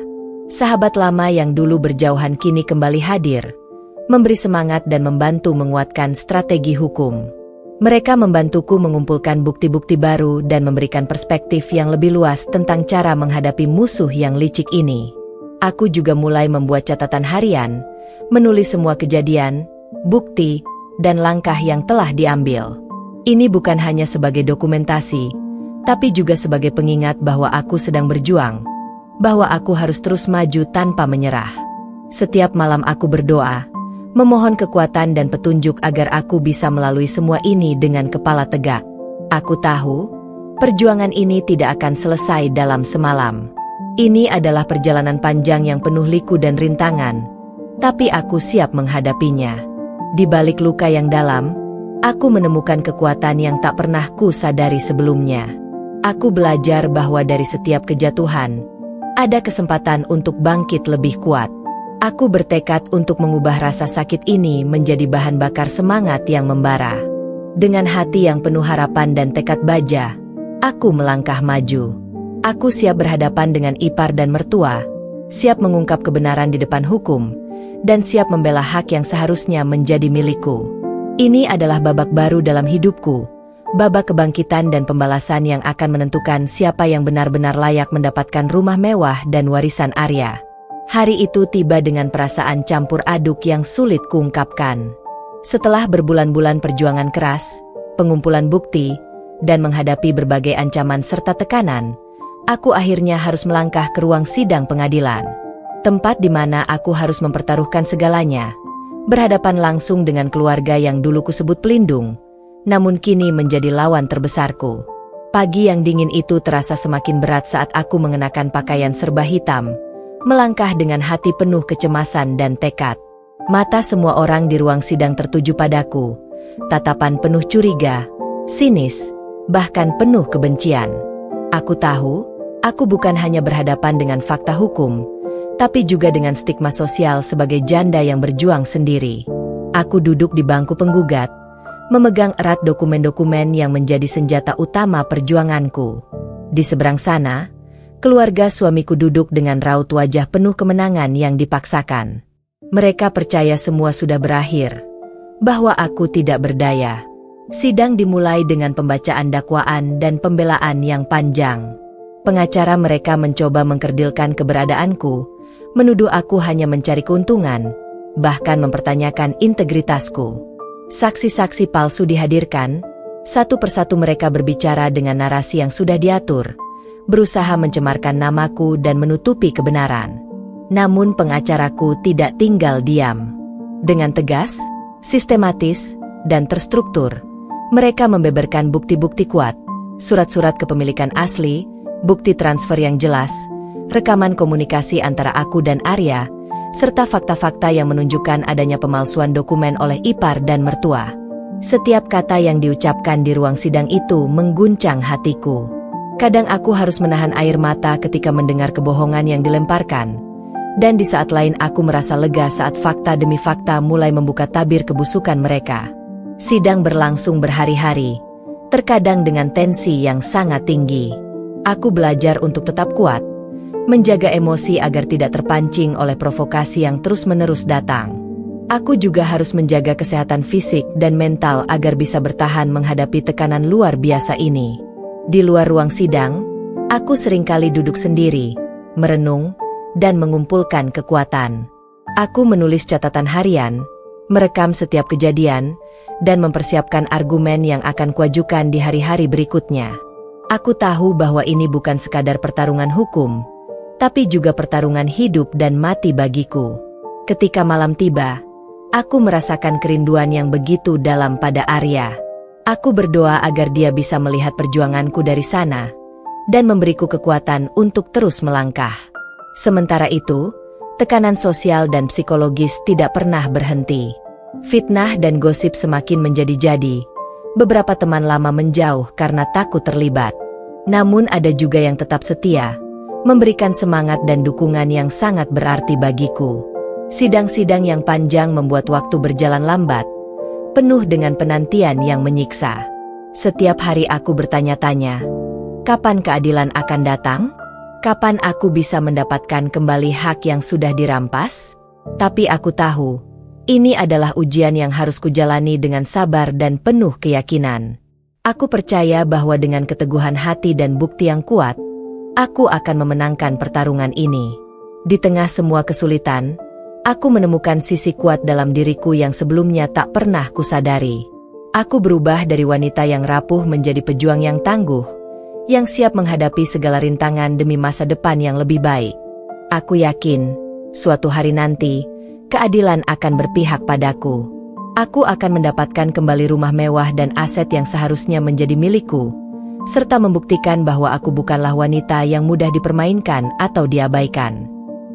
Sahabat lama yang dulu berjauhan kini kembali hadir, memberi semangat dan membantu menguatkan strategi hukum. Mereka membantuku mengumpulkan bukti-bukti baru dan memberikan perspektif yang lebih luas tentang cara menghadapi musuh yang licik ini. Aku juga mulai membuat catatan harian, menulis semua kejadian, bukti, dan langkah yang telah diambil. Ini bukan hanya sebagai dokumentasi, tapi juga sebagai pengingat bahwa aku sedang berjuang, bahwa aku harus terus maju tanpa menyerah. Setiap malam aku berdoa, memohon kekuatan dan petunjuk agar aku bisa melalui semua ini dengan kepala tegak. Aku tahu, perjuangan ini tidak akan selesai dalam semalam. Ini adalah perjalanan panjang yang penuh liku dan rintangan, tapi aku siap menghadapinya. Di balik luka yang dalam, aku menemukan kekuatan yang tak pernah ku sadari sebelumnya. Aku belajar bahwa dari setiap kejatuhan, ada kesempatan untuk bangkit lebih kuat. Aku bertekad untuk mengubah rasa sakit ini menjadi bahan bakar semangat yang membara. Dengan hati yang penuh harapan dan tekad baja, aku melangkah maju. Aku siap berhadapan dengan ipar dan mertua, siap mengungkap kebenaran di depan hukum, dan siap membela hak yang seharusnya menjadi milikku. Ini adalah babak baru dalam hidupku, babak kebangkitan dan pembalasan yang akan menentukan siapa yang benar-benar layak mendapatkan rumah mewah dan warisan Arya. Hari itu tiba dengan perasaan campur aduk yang sulit kuungkapkan. Setelah berbulan-bulan perjuangan keras, pengumpulan bukti, dan menghadapi berbagai ancaman serta tekanan, aku akhirnya harus melangkah ke ruang sidang pengadilan. Tempat di mana aku harus mempertaruhkan segalanya, berhadapan langsung dengan keluarga yang dulu kusebut pelindung, namun kini menjadi lawan terbesarku. Pagi yang dingin itu terasa semakin berat saat aku mengenakan pakaian serba hitam, melangkah dengan hati penuh kecemasan dan tekad. Mata semua orang di ruang sidang tertuju padaku, tatapan penuh curiga, sinis, bahkan penuh kebencian. Aku tahu, Aku bukan hanya berhadapan dengan fakta hukum, tapi juga dengan stigma sosial sebagai janda yang berjuang sendiri. Aku duduk di bangku penggugat, memegang erat dokumen-dokumen yang menjadi senjata utama perjuanganku. Di seberang sana, keluarga suamiku duduk dengan raut wajah penuh kemenangan yang dipaksakan. Mereka percaya semua sudah berakhir, bahwa aku tidak berdaya. Sidang dimulai dengan pembacaan dakwaan dan pembelaan yang panjang. Pengacara mereka mencoba mengkerdilkan keberadaanku, menuduh aku hanya mencari keuntungan, bahkan mempertanyakan integritasku. Saksi-saksi palsu dihadirkan, satu persatu mereka berbicara dengan narasi yang sudah diatur, berusaha mencemarkan namaku dan menutupi kebenaran. Namun pengacaraku tidak tinggal diam. Dengan tegas, sistematis, dan terstruktur, mereka membeberkan bukti-bukti kuat, surat-surat kepemilikan asli, bukti transfer yang jelas, rekaman komunikasi antara aku dan Arya, serta fakta-fakta yang menunjukkan adanya pemalsuan dokumen oleh ipar dan mertua. Setiap kata yang diucapkan di ruang sidang itu mengguncang hatiku. Kadang aku harus menahan air mata ketika mendengar kebohongan yang dilemparkan, dan di saat lain aku merasa lega saat fakta demi fakta mulai membuka tabir kebusukan mereka. Sidang berlangsung berhari-hari, terkadang dengan tensi yang sangat tinggi. Aku belajar untuk tetap kuat, menjaga emosi agar tidak terpancing oleh provokasi yang terus-menerus datang. Aku juga harus menjaga kesehatan fisik dan mental agar bisa bertahan menghadapi tekanan luar biasa ini. Di luar ruang sidang, aku seringkali duduk sendiri, merenung, dan mengumpulkan kekuatan. Aku menulis catatan harian, merekam setiap kejadian, dan mempersiapkan argumen yang akan kuajukan di hari-hari berikutnya. Aku tahu bahwa ini bukan sekadar pertarungan hukum, tapi juga pertarungan hidup dan mati bagiku. Ketika malam tiba, aku merasakan kerinduan yang begitu dalam pada Arya. Aku berdoa agar dia bisa melihat perjuanganku dari sana, dan memberiku kekuatan untuk terus melangkah. Sementara itu, tekanan sosial dan psikologis tidak pernah berhenti. Fitnah dan gosip semakin menjadi-jadi. Beberapa teman lama menjauh karena takut terlibat. Namun ada juga yang tetap setia, memberikan semangat dan dukungan yang sangat berarti bagiku. Sidang-sidang yang panjang membuat waktu berjalan lambat, penuh dengan penantian yang menyiksa. Setiap hari aku bertanya-tanya, kapan keadilan akan datang? Kapan aku bisa mendapatkan kembali hak yang sudah dirampas? Tapi aku tahu, ini adalah ujian yang harus kujalani dengan sabar dan penuh keyakinan. Aku percaya bahwa dengan keteguhan hati dan bukti yang kuat, aku akan memenangkan pertarungan ini. Di tengah semua kesulitan, aku menemukan sisi kuat dalam diriku yang sebelumnya tak pernah kusadari. Aku berubah dari wanita yang rapuh menjadi pejuang yang tangguh, yang siap menghadapi segala rintangan demi masa depan yang lebih baik. Aku yakin, suatu hari nanti, keadilan akan berpihak padaku. Aku akan mendapatkan kembali rumah mewah dan aset yang seharusnya menjadi milikku, serta membuktikan bahwa aku bukanlah wanita yang mudah dipermainkan atau diabaikan.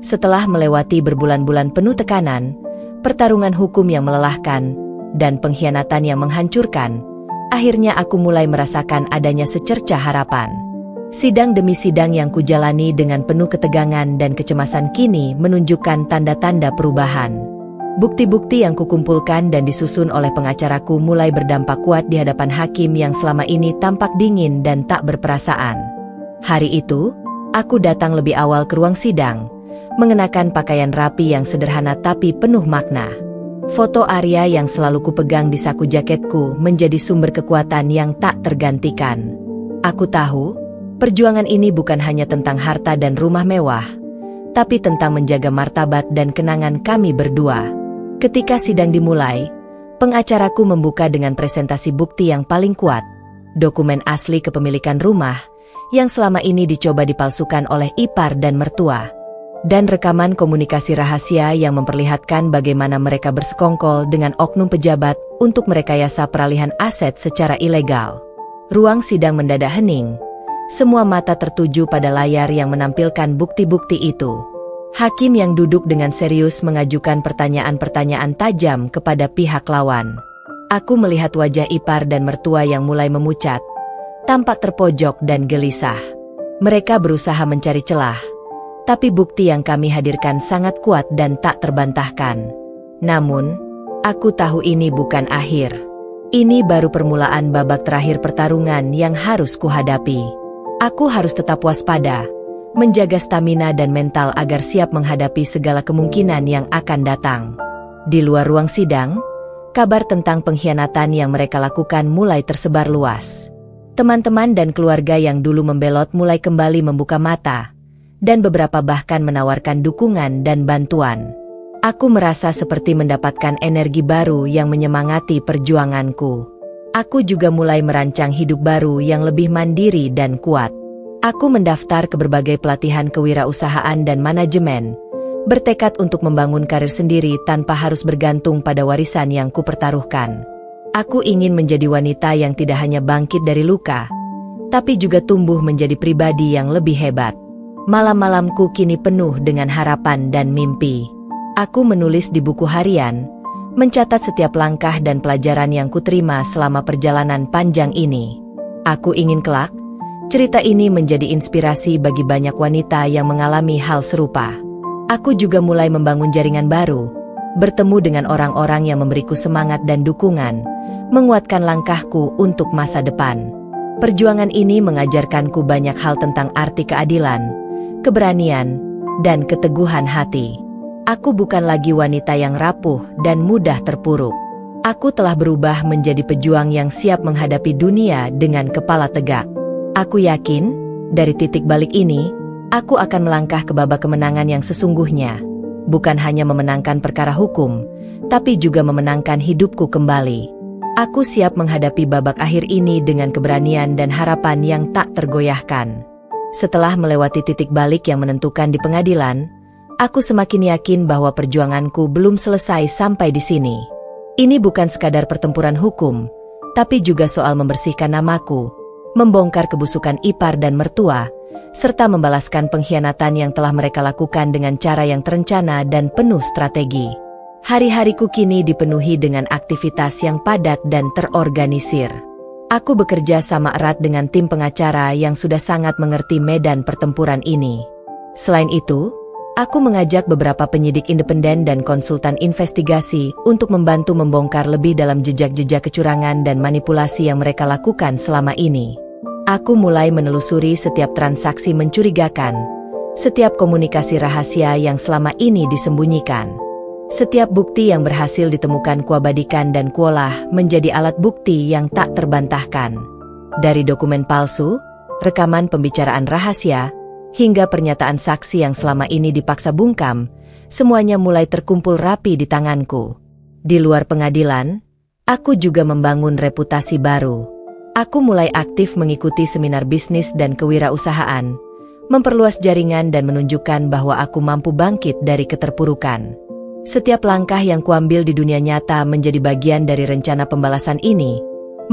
Setelah melewati berbulan-bulan penuh tekanan, pertarungan hukum yang melelahkan, dan pengkhianatan yang menghancurkan, akhirnya aku mulai merasakan adanya secercah harapan. Sidang demi sidang yang kujalani dengan penuh ketegangan dan kecemasan kini menunjukkan tanda-tanda perubahan. Bukti-bukti yang kukumpulkan dan disusun oleh pengacaraku mulai berdampak kuat di hadapan hakim yang selama ini tampak dingin dan tak berperasaan. Hari itu, aku datang lebih awal ke ruang sidang, mengenakan pakaian rapi yang sederhana tapi penuh makna. Foto Arya yang selalu kupegang di saku jaketku menjadi sumber kekuatan yang tak tergantikan. Aku tahu, perjuangan ini bukan hanya tentang harta dan rumah mewah, tapi tentang menjaga martabat dan kenangan kami berdua. Ketika sidang dimulai, pengacaraku membuka dengan presentasi bukti yang paling kuat, dokumen asli kepemilikan rumah, yang selama ini dicoba dipalsukan oleh ipar dan mertua, dan rekaman komunikasi rahasia yang memperlihatkan bagaimana mereka bersekongkol dengan oknum pejabat untuk merekayasa peralihan aset secara ilegal. Ruang sidang mendadak hening. Semua mata tertuju pada layar yang menampilkan bukti-bukti itu. Hakim yang duduk dengan serius mengajukan pertanyaan-pertanyaan tajam kepada pihak lawan. Aku melihat wajah ipar dan mertua yang mulai memucat, tampak terpojok dan gelisah. Mereka berusaha mencari celah, tapi bukti yang kami hadirkan sangat kuat dan tak terbantahkan. Namun, aku tahu ini bukan akhir. Ini baru permulaan babak terakhir pertarungan yang harus kuhadapi. Aku harus tetap waspada, menjaga stamina dan mental agar siap menghadapi segala kemungkinan yang akan datang. Di luar ruang sidang, kabar tentang pengkhianatan yang mereka lakukan mulai tersebar luas. Teman-teman dan keluarga yang dulu membelot mulai kembali membuka mata, dan beberapa bahkan menawarkan dukungan dan bantuan. Aku merasa seperti mendapatkan energi baru yang menyemangati perjuanganku. Aku juga mulai merancang hidup baru yang lebih mandiri dan kuat. Aku mendaftar ke berbagai pelatihan kewirausahaan dan manajemen, bertekad untuk membangun karir sendiri tanpa harus bergantung pada warisan yang kupertaruhkan. Aku ingin menjadi wanita yang tidak hanya bangkit dari luka, tapi juga tumbuh menjadi pribadi yang lebih hebat. Malam-malamku kini penuh dengan harapan dan mimpi. Aku menulis di buku harian, mencatat setiap langkah dan pelajaran yang kuterima selama perjalanan panjang ini. Aku ingin kelak, cerita ini menjadi inspirasi bagi banyak wanita yang mengalami hal serupa. Aku juga mulai membangun jaringan baru, bertemu dengan orang-orang yang memberiku semangat dan dukungan, menguatkan langkahku untuk masa depan. Perjuangan ini mengajarkanku banyak hal tentang arti keadilan, keberanian, dan keteguhan hati. Aku bukan lagi wanita yang rapuh dan mudah terpuruk. Aku telah berubah menjadi pejuang yang siap menghadapi dunia dengan kepala tegak. Aku yakin, dari titik balik ini, aku akan melangkah ke babak kemenangan yang sesungguhnya. Bukan hanya memenangkan perkara hukum, tapi juga memenangkan hidupku kembali. Aku siap menghadapi babak akhir ini dengan keberanian dan harapan yang tak tergoyahkan. Setelah melewati titik balik yang menentukan di pengadilan, aku semakin yakin bahwa perjuanganku belum selesai sampai di sini. Ini bukan sekadar pertempuran hukum, tapi juga soal membersihkan namaku, membongkar kebusukan ipar dan mertua, serta membalaskan pengkhianatan yang telah mereka lakukan dengan cara yang terencana dan penuh strategi. Hari-hariku kini dipenuhi dengan aktivitas yang padat dan terorganisir. Aku bekerja sama erat dengan tim pengacara yang sudah sangat mengerti medan pertempuran ini. Selain itu, aku mengajak beberapa penyidik independen dan konsultan investigasi untuk membantu membongkar lebih dalam jejak-jejak kecurangan dan manipulasi yang mereka lakukan selama ini. Aku mulai menelusuri setiap transaksi mencurigakan, setiap komunikasi rahasia yang selama ini disembunyikan. Setiap bukti yang berhasil ditemukan kuabadikan dan kuolah menjadi alat bukti yang tak terbantahkan. Dari dokumen palsu, rekaman pembicaraan rahasia, hingga pernyataan saksi yang selama ini dipaksa bungkam, semuanya mulai terkumpul rapi di tanganku. Di luar pengadilan, aku juga membangun reputasi baru. Aku mulai aktif mengikuti seminar bisnis dan kewirausahaan, memperluas jaringan dan menunjukkan bahwa aku mampu bangkit dari keterpurukan. Setiap langkah yang kuambil di dunia nyata menjadi bagian dari rencana pembalasan ini,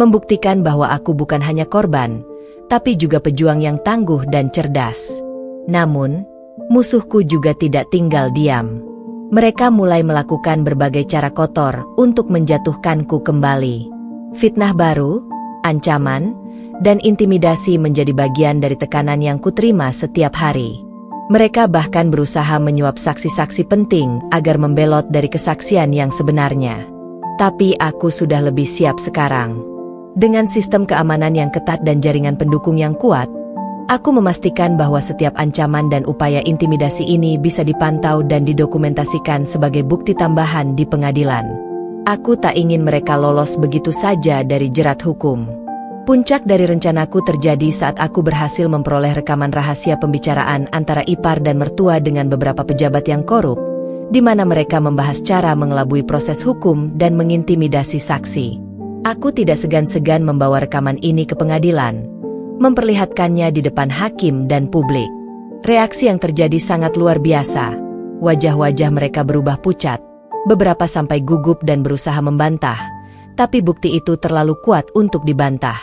membuktikan bahwa aku bukan hanya korban, tapi juga pejuang yang tangguh dan cerdas. Namun, musuhku juga tidak tinggal diam. Mereka mulai melakukan berbagai cara kotor untuk menjatuhkanku kembali. Fitnah baru, ancaman, dan intimidasi menjadi bagian dari tekanan yang kuterima setiap hari. Mereka bahkan berusaha menyuap saksi-saksi penting agar membelot dari kesaksian yang sebenarnya. Tapi aku sudah lebih siap sekarang. Dengan sistem keamanan yang ketat dan jaringan pendukung yang kuat, aku memastikan bahwa setiap ancaman dan upaya intimidasi ini bisa dipantau dan didokumentasikan sebagai bukti tambahan di pengadilan. Aku tak ingin mereka lolos begitu saja dari jerat hukum. Puncak dari rencanaku terjadi saat aku berhasil memperoleh rekaman rahasia pembicaraan antara ipar dan mertua dengan beberapa pejabat yang korup, di mana mereka membahas cara mengelabui proses hukum dan mengintimidasi saksi. Aku tidak segan-segan membawa rekaman ini ke pengadilan, memperlihatkannya di depan hakim dan publik. Reaksi yang terjadi sangat luar biasa. Wajah-wajah mereka berubah pucat, beberapa sampai gugup dan berusaha membantah, tapi bukti itu terlalu kuat untuk dibantah.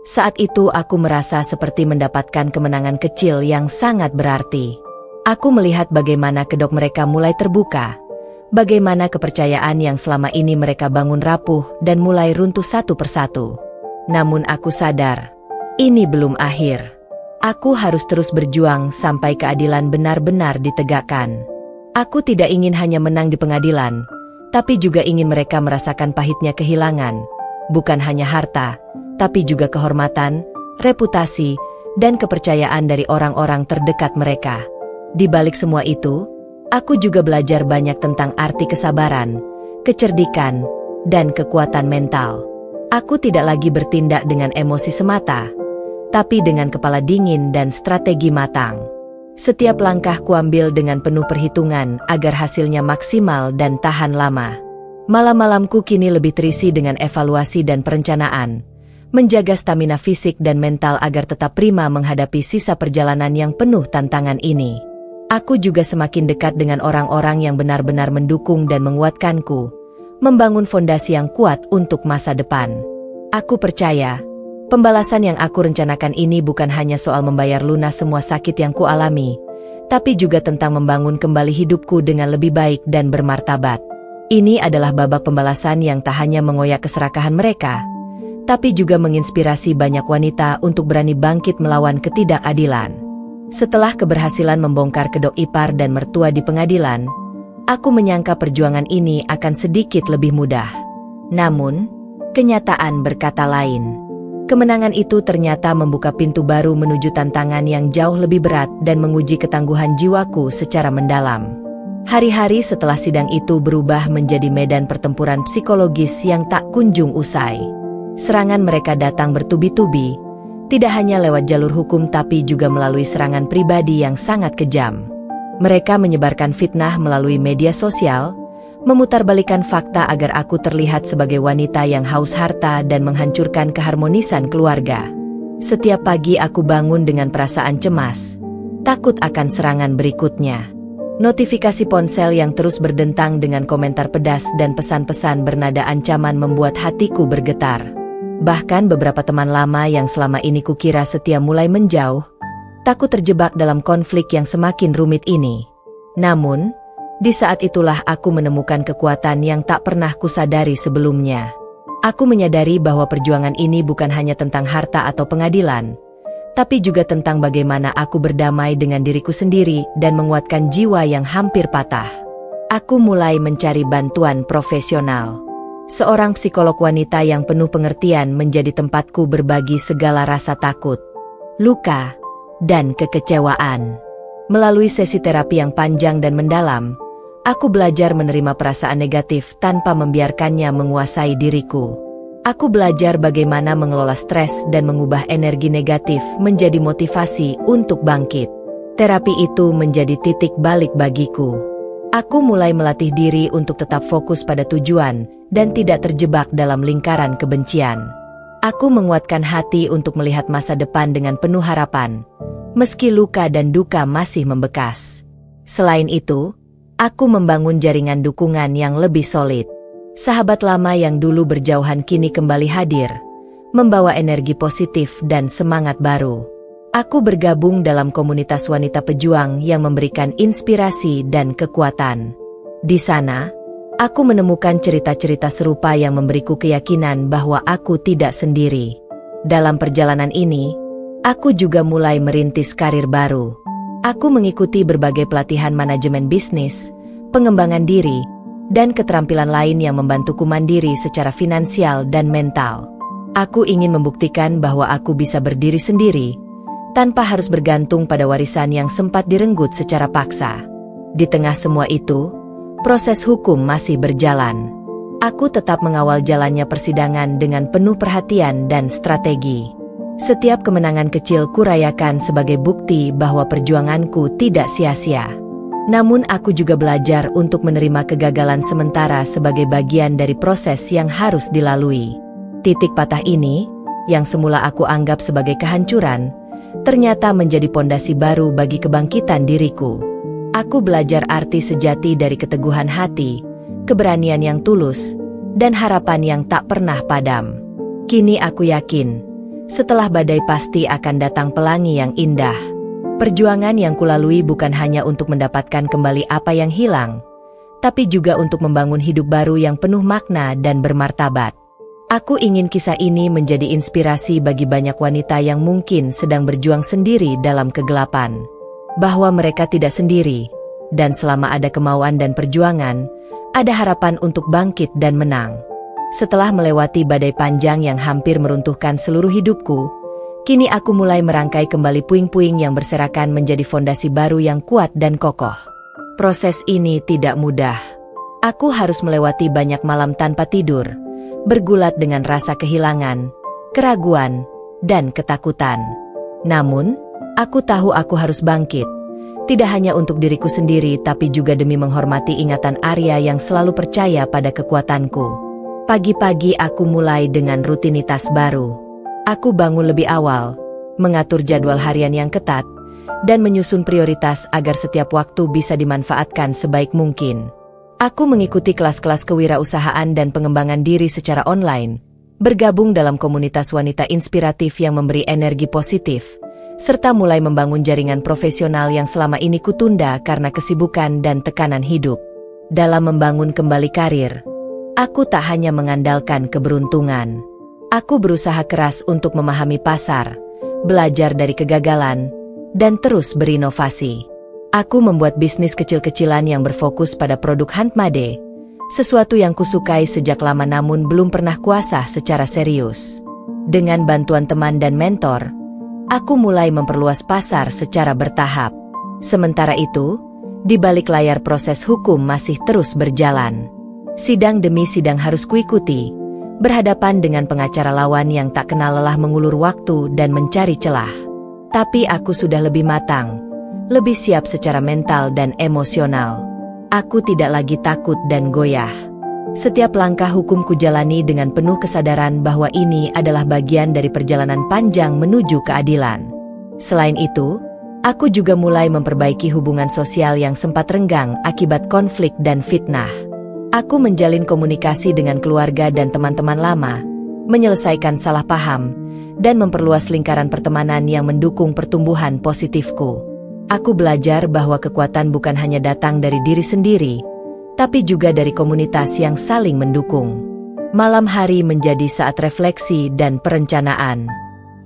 Saat itu aku merasa seperti mendapatkan kemenangan kecil yang sangat berarti. Aku melihat bagaimana kedok mereka mulai terbuka, bagaimana kepercayaan yang selama ini mereka bangun rapuh dan mulai runtuh satu persatu. Namun aku sadar, ini belum akhir. Aku harus terus berjuang sampai keadilan benar-benar ditegakkan. Aku tidak ingin hanya menang di pengadilan, tapi juga ingin mereka merasakan pahitnya kehilangan, bukan hanya harta, tapi juga kehormatan, reputasi, dan kepercayaan dari orang-orang terdekat mereka. Di balik semua itu, aku juga belajar banyak tentang arti kesabaran, kecerdikan, dan kekuatan mental. Aku tidak lagi bertindak dengan emosi semata, tapi dengan kepala dingin dan strategi matang. Setiap langkah kuambil dengan penuh perhitungan agar hasilnya maksimal dan tahan lama. Malam-malamku kini lebih terisi dengan evaluasi dan perencanaan, menjaga stamina fisik dan mental agar tetap prima menghadapi sisa perjalanan yang penuh tantangan ini. Aku juga semakin dekat dengan orang-orang yang benar-benar mendukung dan menguatkanku, membangun fondasi yang kuat untuk masa depan. Aku percaya, pembalasan yang aku rencanakan ini bukan hanya soal membayar lunas semua sakit yang kualami, tapi juga tentang membangun kembali hidupku dengan lebih baik dan bermartabat. Ini adalah babak pembalasan yang tak hanya mengoyak keserakahan mereka, tapi juga menginspirasi banyak wanita untuk berani bangkit melawan ketidakadilan. Setelah keberhasilan membongkar kedok ipar dan mertua di pengadilan, aku menyangka perjuangan ini akan sedikit lebih mudah. Namun, kenyataan berkata lain. Kemenangan itu ternyata membuka pintu baru menuju tantangan yang jauh lebih berat dan menguji ketangguhan jiwaku secara mendalam. Hari-hari setelah sidang itu berubah menjadi medan pertempuran psikologis yang tak kunjung usai. Serangan mereka datang bertubi-tubi, tidak hanya lewat jalur hukum tapi juga melalui serangan pribadi yang sangat kejam. Mereka menyebarkan fitnah melalui media sosial, memutarbalikkan fakta agar aku terlihat sebagai wanita yang haus harta dan menghancurkan keharmonisan keluarga. Setiap pagi aku bangun dengan perasaan cemas, takut akan serangan berikutnya. Notifikasi ponsel yang terus berdentang dengan komentar pedas dan pesan-pesan bernada ancaman membuat hatiku bergetar. Bahkan beberapa teman lama yang selama ini kukira setia mulai menjauh, takut terjebak dalam konflik yang semakin rumit ini. Namun, di saat itulah aku menemukan kekuatan yang tak pernah kusadari sebelumnya. Aku menyadari bahwa perjuangan ini bukan hanya tentang harta atau pengadilan, tapi juga tentang bagaimana aku berdamai dengan diriku sendiri dan menguatkan jiwa yang hampir patah. Aku mulai mencari bantuan profesional. Seorang psikolog wanita yang penuh pengertian menjadi tempatku berbagi segala rasa takut, luka, dan kekecewaan. Melalui sesi terapi yang panjang dan mendalam, aku belajar menerima perasaan negatif tanpa membiarkannya menguasai diriku. Aku belajar bagaimana mengelola stres dan mengubah energi negatif menjadi motivasi untuk bangkit. Terapi itu menjadi titik balik bagiku. Aku mulai melatih diri untuk tetap fokus pada tujuan dan tidak terjebak dalam lingkaran kebencian. Aku menguatkan hati untuk melihat masa depan dengan penuh harapan, meski luka dan duka masih membekas. Selain itu, aku membangun jaringan dukungan yang lebih solid. Sahabat lama yang dulu berjauhan kini kembali hadir, membawa energi positif dan semangat baru. Aku bergabung dalam komunitas wanita pejuang yang memberikan inspirasi dan kekuatan. Di sana, aku menemukan cerita-cerita serupa yang memberiku keyakinan bahwa aku tidak sendiri. Dalam perjalanan ini, aku juga mulai merintis karir baru. Aku mengikuti berbagai pelatihan manajemen bisnis, pengembangan diri, dan keterampilan lain yang membantuku mandiri secara finansial dan mental. Aku ingin membuktikan bahwa aku bisa berdiri sendiri, tanpa harus bergantung pada warisan yang sempat direnggut secara paksa. Di tengah semua itu, proses hukum masih berjalan. Aku tetap mengawal jalannya persidangan dengan penuh perhatian dan strategi. Setiap kemenangan kecil kurayakan sebagai bukti bahwa perjuanganku tidak sia-sia. Namun aku juga belajar untuk menerima kegagalan sementara sebagai bagian dari proses yang harus dilalui. Titik patah ini, yang semula aku anggap sebagai kehancuran, ternyata menjadi pondasi baru bagi kebangkitan diriku. Aku belajar arti sejati dari keteguhan hati, keberanian yang tulus, dan harapan yang tak pernah padam. Kini aku yakin, setelah badai pasti akan datang pelangi yang indah. Perjuangan yang kulalui bukan hanya untuk mendapatkan kembali apa yang hilang, tapi juga untuk membangun hidup baru yang penuh makna dan bermartabat. Aku ingin kisah ini menjadi inspirasi bagi banyak wanita yang mungkin sedang berjuang sendiri dalam kegelapan. Bahwa mereka tidak sendiri, dan selama ada kemauan dan perjuangan, ada harapan untuk bangkit dan menang. Setelah melewati badai panjang yang hampir meruntuhkan seluruh hidupku, kini aku mulai merangkai kembali puing-puing yang berserakan menjadi fondasi baru yang kuat dan kokoh. Proses ini tidak mudah. Aku harus melewati banyak malam tanpa tidur, bergulat dengan rasa kehilangan, keraguan, dan ketakutan. Namun, aku tahu aku harus bangkit. Tidak hanya untuk diriku sendiri tapi juga demi menghormati ingatan Arya yang selalu percaya pada kekuatanku. Pagi-pagi aku mulai dengan rutinitas baru. Aku bangun lebih awal, mengatur jadwal harian yang ketat, dan menyusun prioritas agar setiap waktu bisa dimanfaatkan sebaik mungkin. Aku mengikuti kelas-kelas kewirausahaan dan pengembangan diri secara online, bergabung dalam komunitas wanita inspiratif yang memberi energi positif, serta mulai membangun jaringan profesional yang selama ini kutunda karena kesibukan dan tekanan hidup. Dalam membangun kembali karir, aku tak hanya mengandalkan keberuntungan. Aku berusaha keras untuk memahami pasar, belajar dari kegagalan, dan terus berinovasi. Aku membuat bisnis kecil-kecilan yang berfokus pada produk handmade, sesuatu yang kusukai sejak lama namun belum pernah kuasah secara serius. Dengan bantuan teman dan mentor, aku mulai memperluas pasar secara bertahap. Sementara itu, di balik layar proses hukum masih terus berjalan. Sidang demi sidang harus kuikuti, berhadapan dengan pengacara lawan yang tak kenal lelah mengulur waktu dan mencari celah. Tapi aku sudah lebih matang, lebih siap secara mental dan emosional. Aku tidak lagi takut dan goyah. Setiap langkah hukum kujalani dengan penuh kesadaran bahwa ini adalah bagian dari perjalanan panjang menuju keadilan. Selain itu, aku juga mulai memperbaiki hubungan sosial yang sempat renggang akibat konflik dan fitnah. Aku menjalin komunikasi dengan keluarga dan teman-teman lama, menyelesaikan salah paham, dan memperluas lingkaran pertemanan yang mendukung pertumbuhan positifku. Aku belajar bahwa kekuatan bukan hanya datang dari diri sendiri, tapi juga dari komunitas yang saling mendukung. Malam hari menjadi saat refleksi dan perencanaan.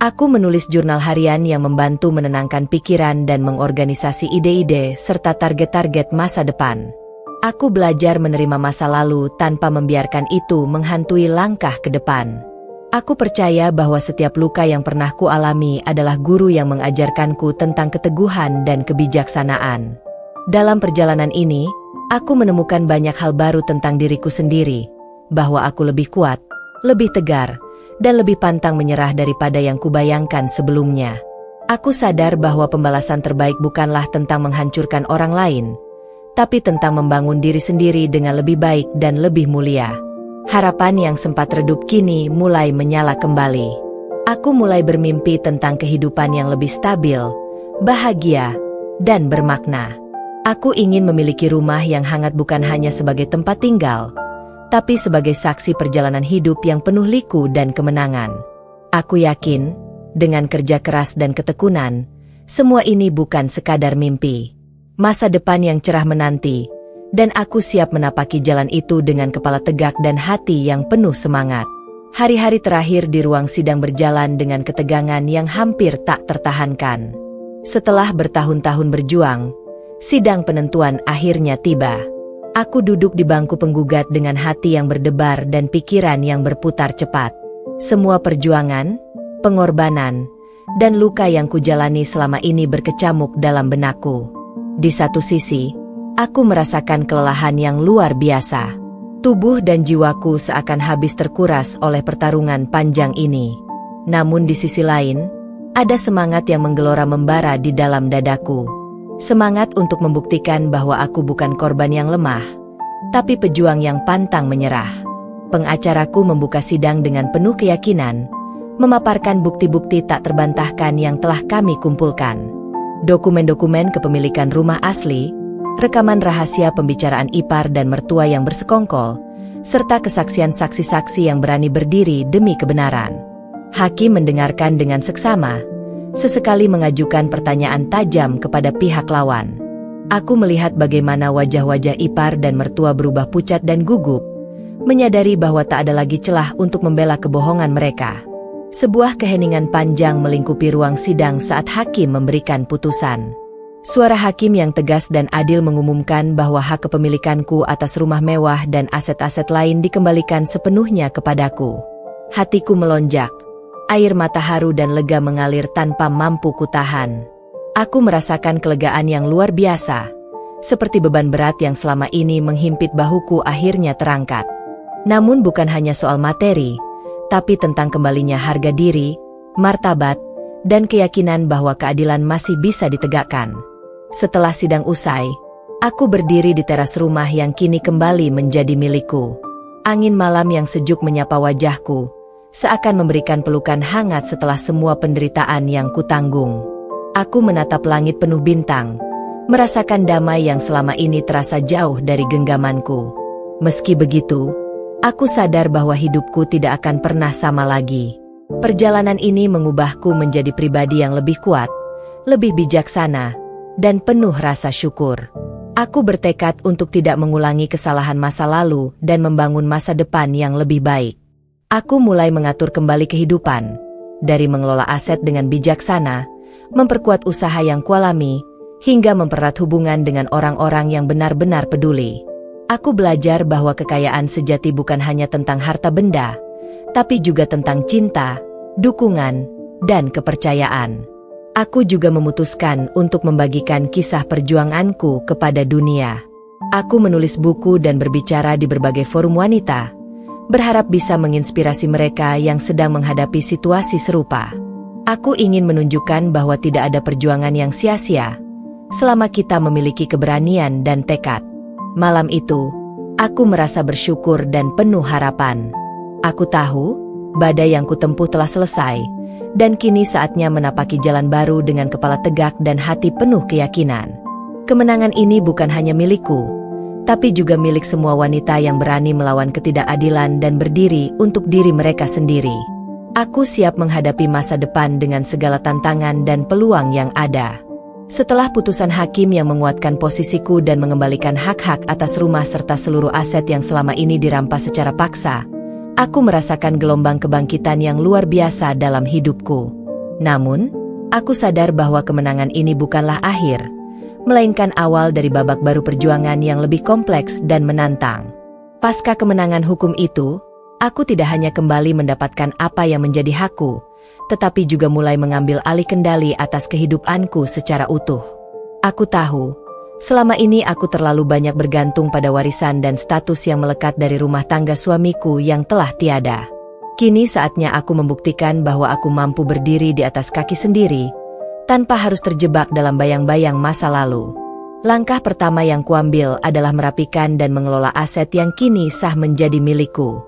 Aku menulis jurnal harian yang membantu menenangkan pikiran dan mengorganisasi ide-ide serta target-target masa depan. Aku belajar menerima masa lalu tanpa membiarkan itu menghantui langkah ke depan. Aku percaya bahwa setiap luka yang pernah kualami adalah guru yang mengajarkanku tentang keteguhan dan kebijaksanaan. Dalam perjalanan ini, aku menemukan banyak hal baru tentang diriku sendiri, bahwa aku lebih kuat, lebih tegar, dan lebih pantang menyerah daripada yang kubayangkan sebelumnya. Aku sadar bahwa pembalasan terbaik bukanlah tentang menghancurkan orang lain, tapi tentang membangun diri sendiri dengan lebih baik dan lebih mulia. Harapan yang sempat redup kini mulai menyala kembali. Aku mulai bermimpi tentang kehidupan yang lebih stabil, bahagia, dan bermakna. Aku ingin memiliki rumah yang hangat bukan hanya sebagai tempat tinggal, tapi sebagai saksi perjalanan hidup yang penuh liku dan kemenangan. Aku yakin, dengan kerja keras dan ketekunan, semua ini bukan sekadar mimpi. Masa depan yang cerah menanti, dan aku siap menapaki jalan itu dengan kepala tegak dan hati yang penuh semangat. Hari-hari terakhir di ruang sidang berjalan dengan ketegangan yang hampir tak tertahankan. Setelah bertahun-tahun berjuang, sidang penentuan akhirnya tiba. Aku duduk di bangku penggugat dengan hati yang berdebar dan pikiran yang berputar cepat. Semua perjuangan, pengorbanan, dan luka yang kujalani selama ini berkecamuk dalam benakku. Di satu sisi, aku merasakan kelelahan yang luar biasa. Tubuh dan jiwaku seakan habis terkuras oleh pertarungan panjang ini. Namun di sisi lain, ada semangat yang menggelora membara di dalam dadaku. Semangat untuk membuktikan bahwa aku bukan korban yang lemah, tapi pejuang yang pantang menyerah. Pengacaraku membuka sidang dengan penuh keyakinan, memaparkan bukti-bukti tak terbantahkan yang telah kami kumpulkan. Dokumen-dokumen kepemilikan rumah asli, rekaman rahasia pembicaraan ipar dan mertua yang bersekongkol, serta kesaksian saksi-saksi yang berani berdiri demi kebenaran. Hakim mendengarkan dengan seksama, sesekali mengajukan pertanyaan tajam kepada pihak lawan. Aku melihat bagaimana wajah-wajah ipar dan mertua berubah pucat dan gugup, menyadari bahwa tak ada lagi celah untuk membela kebohongan mereka. Sebuah keheningan panjang melingkupi ruang sidang saat hakim memberikan putusan. Suara hakim yang tegas dan adil mengumumkan bahwa hak kepemilikanku atas rumah mewah dan aset-aset lain dikembalikan sepenuhnya kepadaku. Hatiku melonjak. Air mata haru dan lega mengalir tanpa mampu kutahan. Aku merasakan kelegaan yang luar biasa. Seperti beban berat yang selama ini menghimpit bahuku akhirnya terangkat. Namun bukan hanya soal materi, tapi tentang kembalinya harga diri, martabat, dan keyakinan bahwa keadilan masih bisa ditegakkan. Setelah sidang usai, aku berdiri di teras rumah yang kini kembali menjadi milikku. Angin malam yang sejuk menyapa wajahku, seakan memberikan pelukan hangat setelah semua penderitaan yang kutanggung. Aku menatap langit penuh bintang, merasakan damai yang selama ini terasa jauh dari genggamanku. Meski begitu, aku sadar bahwa hidupku tidak akan pernah sama lagi. Perjalanan ini mengubahku menjadi pribadi yang lebih kuat, lebih bijaksana, dan penuh rasa syukur. Aku bertekad untuk tidak mengulangi kesalahan masa lalu dan membangun masa depan yang lebih baik. Aku mulai mengatur kembali kehidupan, dari mengelola aset dengan bijaksana, memperkuat usaha yang kualami, hingga mempererat hubungan dengan orang-orang yang benar-benar peduli. Aku belajar bahwa kekayaan sejati bukan hanya tentang harta benda, tapi juga tentang cinta, dukungan, dan kepercayaan. Aku juga memutuskan untuk membagikan kisah perjuanganku kepada dunia. Aku menulis buku dan berbicara di berbagai forum wanita, berharap bisa menginspirasi mereka yang sedang menghadapi situasi serupa. Aku ingin menunjukkan bahwa tidak ada perjuangan yang sia-sia, selama kita memiliki keberanian dan tekad. Malam itu, aku merasa bersyukur dan penuh harapan. Aku tahu, badai yang kutempuh telah selesai, dan kini saatnya menapaki jalan baru dengan kepala tegak dan hati penuh keyakinan. Kemenangan ini bukan hanya milikku, tapi juga milik semua wanita yang berani melawan ketidakadilan dan berdiri untuk diri mereka sendiri. Aku siap menghadapi masa depan dengan segala tantangan dan peluang yang ada. Setelah putusan hakim yang menguatkan posisiku dan mengembalikan hak-hak atas rumah serta seluruh aset yang selama ini dirampas secara paksa, aku merasakan gelombang kebangkitan yang luar biasa dalam hidupku. Namun, aku sadar bahwa kemenangan ini bukanlah akhir, melainkan awal dari babak baru perjuangan yang lebih kompleks dan menantang. Pasca kemenangan hukum itu, aku tidak hanya kembali mendapatkan apa yang menjadi hakku, tetapi juga mulai mengambil alih kendali atas kehidupanku secara utuh. Aku tahu, selama ini aku terlalu banyak bergantung pada warisan dan status yang melekat dari rumah tangga suamiku yang telah tiada. Kini saatnya aku membuktikan bahwa aku mampu berdiri di atas kaki sendiri, tanpa harus terjebak dalam bayang-bayang masa lalu. Langkah pertama yang kuambil adalah merapikan dan mengelola aset yang kini sah menjadi milikku.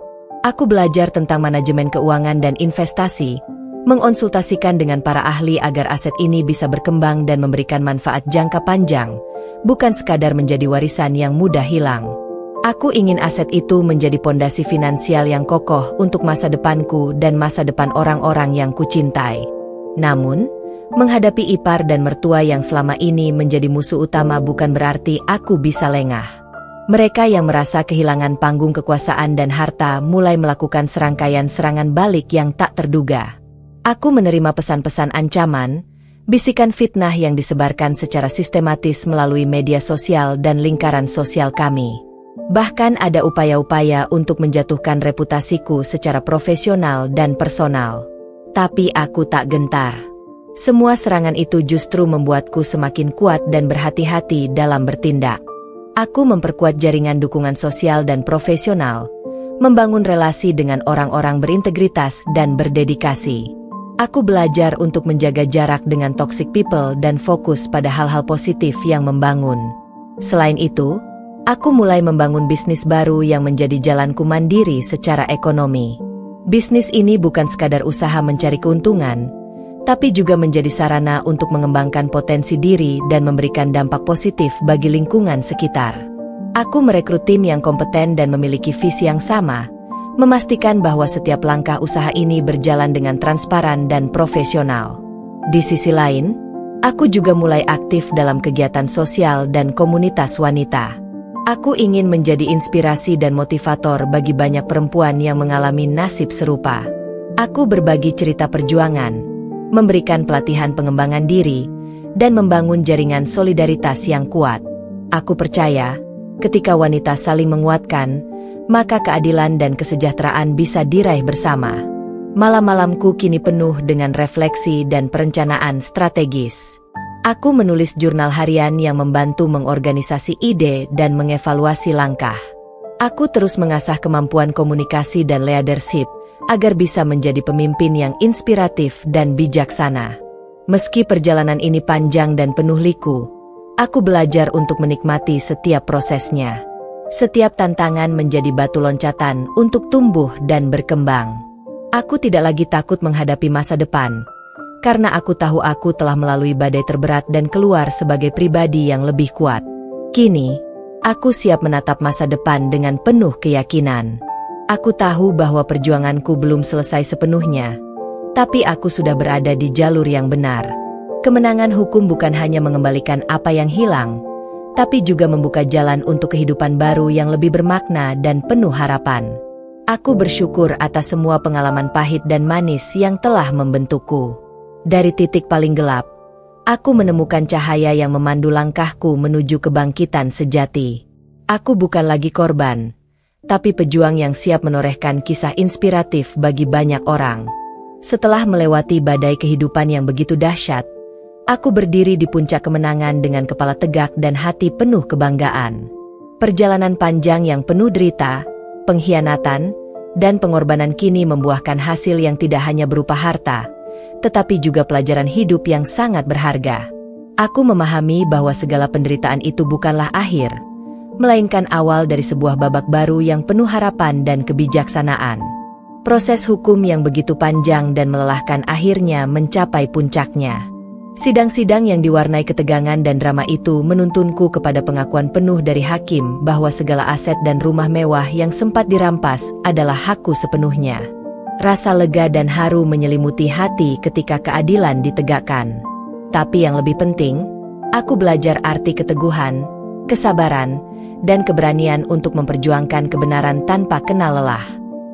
Aku belajar tentang manajemen keuangan dan investasi, mengonsultasikan dengan para ahli agar aset ini bisa berkembang dan memberikan manfaat jangka panjang, bukan sekadar menjadi warisan yang mudah hilang. Aku ingin aset itu menjadi pondasi finansial yang kokoh untuk masa depanku dan masa depan orang-orang yang kucintai. Namun, menghadapi ipar dan mertua yang selama ini menjadi musuh utama bukan berarti aku bisa lengah. Mereka yang merasa kehilangan panggung kekuasaan dan harta mulai melakukan serangkaian serangan balik yang tak terduga. Aku menerima pesan-pesan ancaman, bisikan fitnah yang disebarkan secara sistematis melalui media sosial dan lingkaran sosial kami. Bahkan ada upaya-upaya untuk menjatuhkan reputasiku secara profesional dan personal. Tapi aku tak gentar. Semua serangan itu justru membuatku semakin kuat dan berhati-hati dalam bertindak. Aku memperkuat jaringan dukungan sosial dan profesional, membangun relasi dengan orang-orang berintegritas dan berdedikasi. Aku belajar untuk menjaga jarak dengan toxic people dan fokus pada hal-hal positif yang membangun. Selain itu, aku mulai membangun bisnis baru yang menjadi jalanku mandiri secara ekonomi. Bisnis ini bukan sekadar usaha mencari keuntungan, tapi juga menjadi sarana untuk mengembangkan potensi diri dan memberikan dampak positif bagi lingkungan sekitar. Aku merekrut tim yang kompeten dan memiliki visi yang sama, memastikan bahwa setiap langkah usaha ini berjalan dengan transparan dan profesional. Di sisi lain, aku juga mulai aktif dalam kegiatan sosial dan komunitas wanita. Aku ingin menjadi inspirasi dan motivator bagi banyak perempuan yang mengalami nasib serupa. Aku berbagi cerita perjuangan, memberikan pelatihan pengembangan diri, dan membangun jaringan solidaritas yang kuat. Aku percaya, ketika wanita saling menguatkan, maka keadilan dan kesejahteraan bisa diraih bersama. Malam-malamku kini penuh dengan refleksi dan perencanaan strategis. Aku menulis jurnal harian yang membantu mengorganisasi ide dan mengevaluasi langkah. Aku terus mengasah kemampuan komunikasi dan leadership agar bisa menjadi pemimpin yang inspiratif dan bijaksana. Meski perjalanan ini panjang dan penuh liku, aku belajar untuk menikmati setiap prosesnya. Setiap tantangan menjadi batu loncatan untuk tumbuh dan berkembang. Aku tidak lagi takut menghadapi masa depan, karena aku tahu aku telah melalui badai terberat dan keluar sebagai pribadi yang lebih kuat. Kini, aku siap menatap masa depan dengan penuh keyakinan. Aku tahu bahwa perjuanganku belum selesai sepenuhnya, tapi aku sudah berada di jalur yang benar. Kemenangan hukum bukan hanya mengembalikan apa yang hilang, tapi juga membuka jalan untuk kehidupan baru yang lebih bermakna dan penuh harapan. Aku bersyukur atas semua pengalaman pahit dan manis yang telah membentukku. Dari titik paling gelap, aku menemukan cahaya yang memandu langkahku menuju kebangkitan sejati. Aku bukan lagi korban, tapi pejuang yang siap menorehkan kisah inspiratif bagi banyak orang. Setelah melewati badai kehidupan yang begitu dahsyat, aku berdiri di puncak kemenangan dengan kepala tegak dan hati penuh kebanggaan. Perjalanan panjang yang penuh derita, pengkhianatan, dan pengorbanan kini membuahkan hasil yang tidak hanya berupa harta, tetapi juga pelajaran hidup yang sangat berharga. Aku memahami bahwa segala penderitaan itu bukanlah akhir, melainkan awal dari sebuah babak baru yang penuh harapan dan kebijaksanaan. Proses hukum yang begitu panjang dan melelahkan akhirnya mencapai puncaknya. Sidang-sidang yang diwarnai ketegangan dan drama itu menuntunku kepada pengakuan penuh dari hakim bahwa segala aset dan rumah mewah yang sempat dirampas adalah hakku sepenuhnya. Rasa lega dan haru menyelimuti hati ketika keadilan ditegakkan. Tapi yang lebih penting, aku belajar arti keteguhan, kesabaran, dan keberanian untuk memperjuangkan kebenaran tanpa kenal lelah.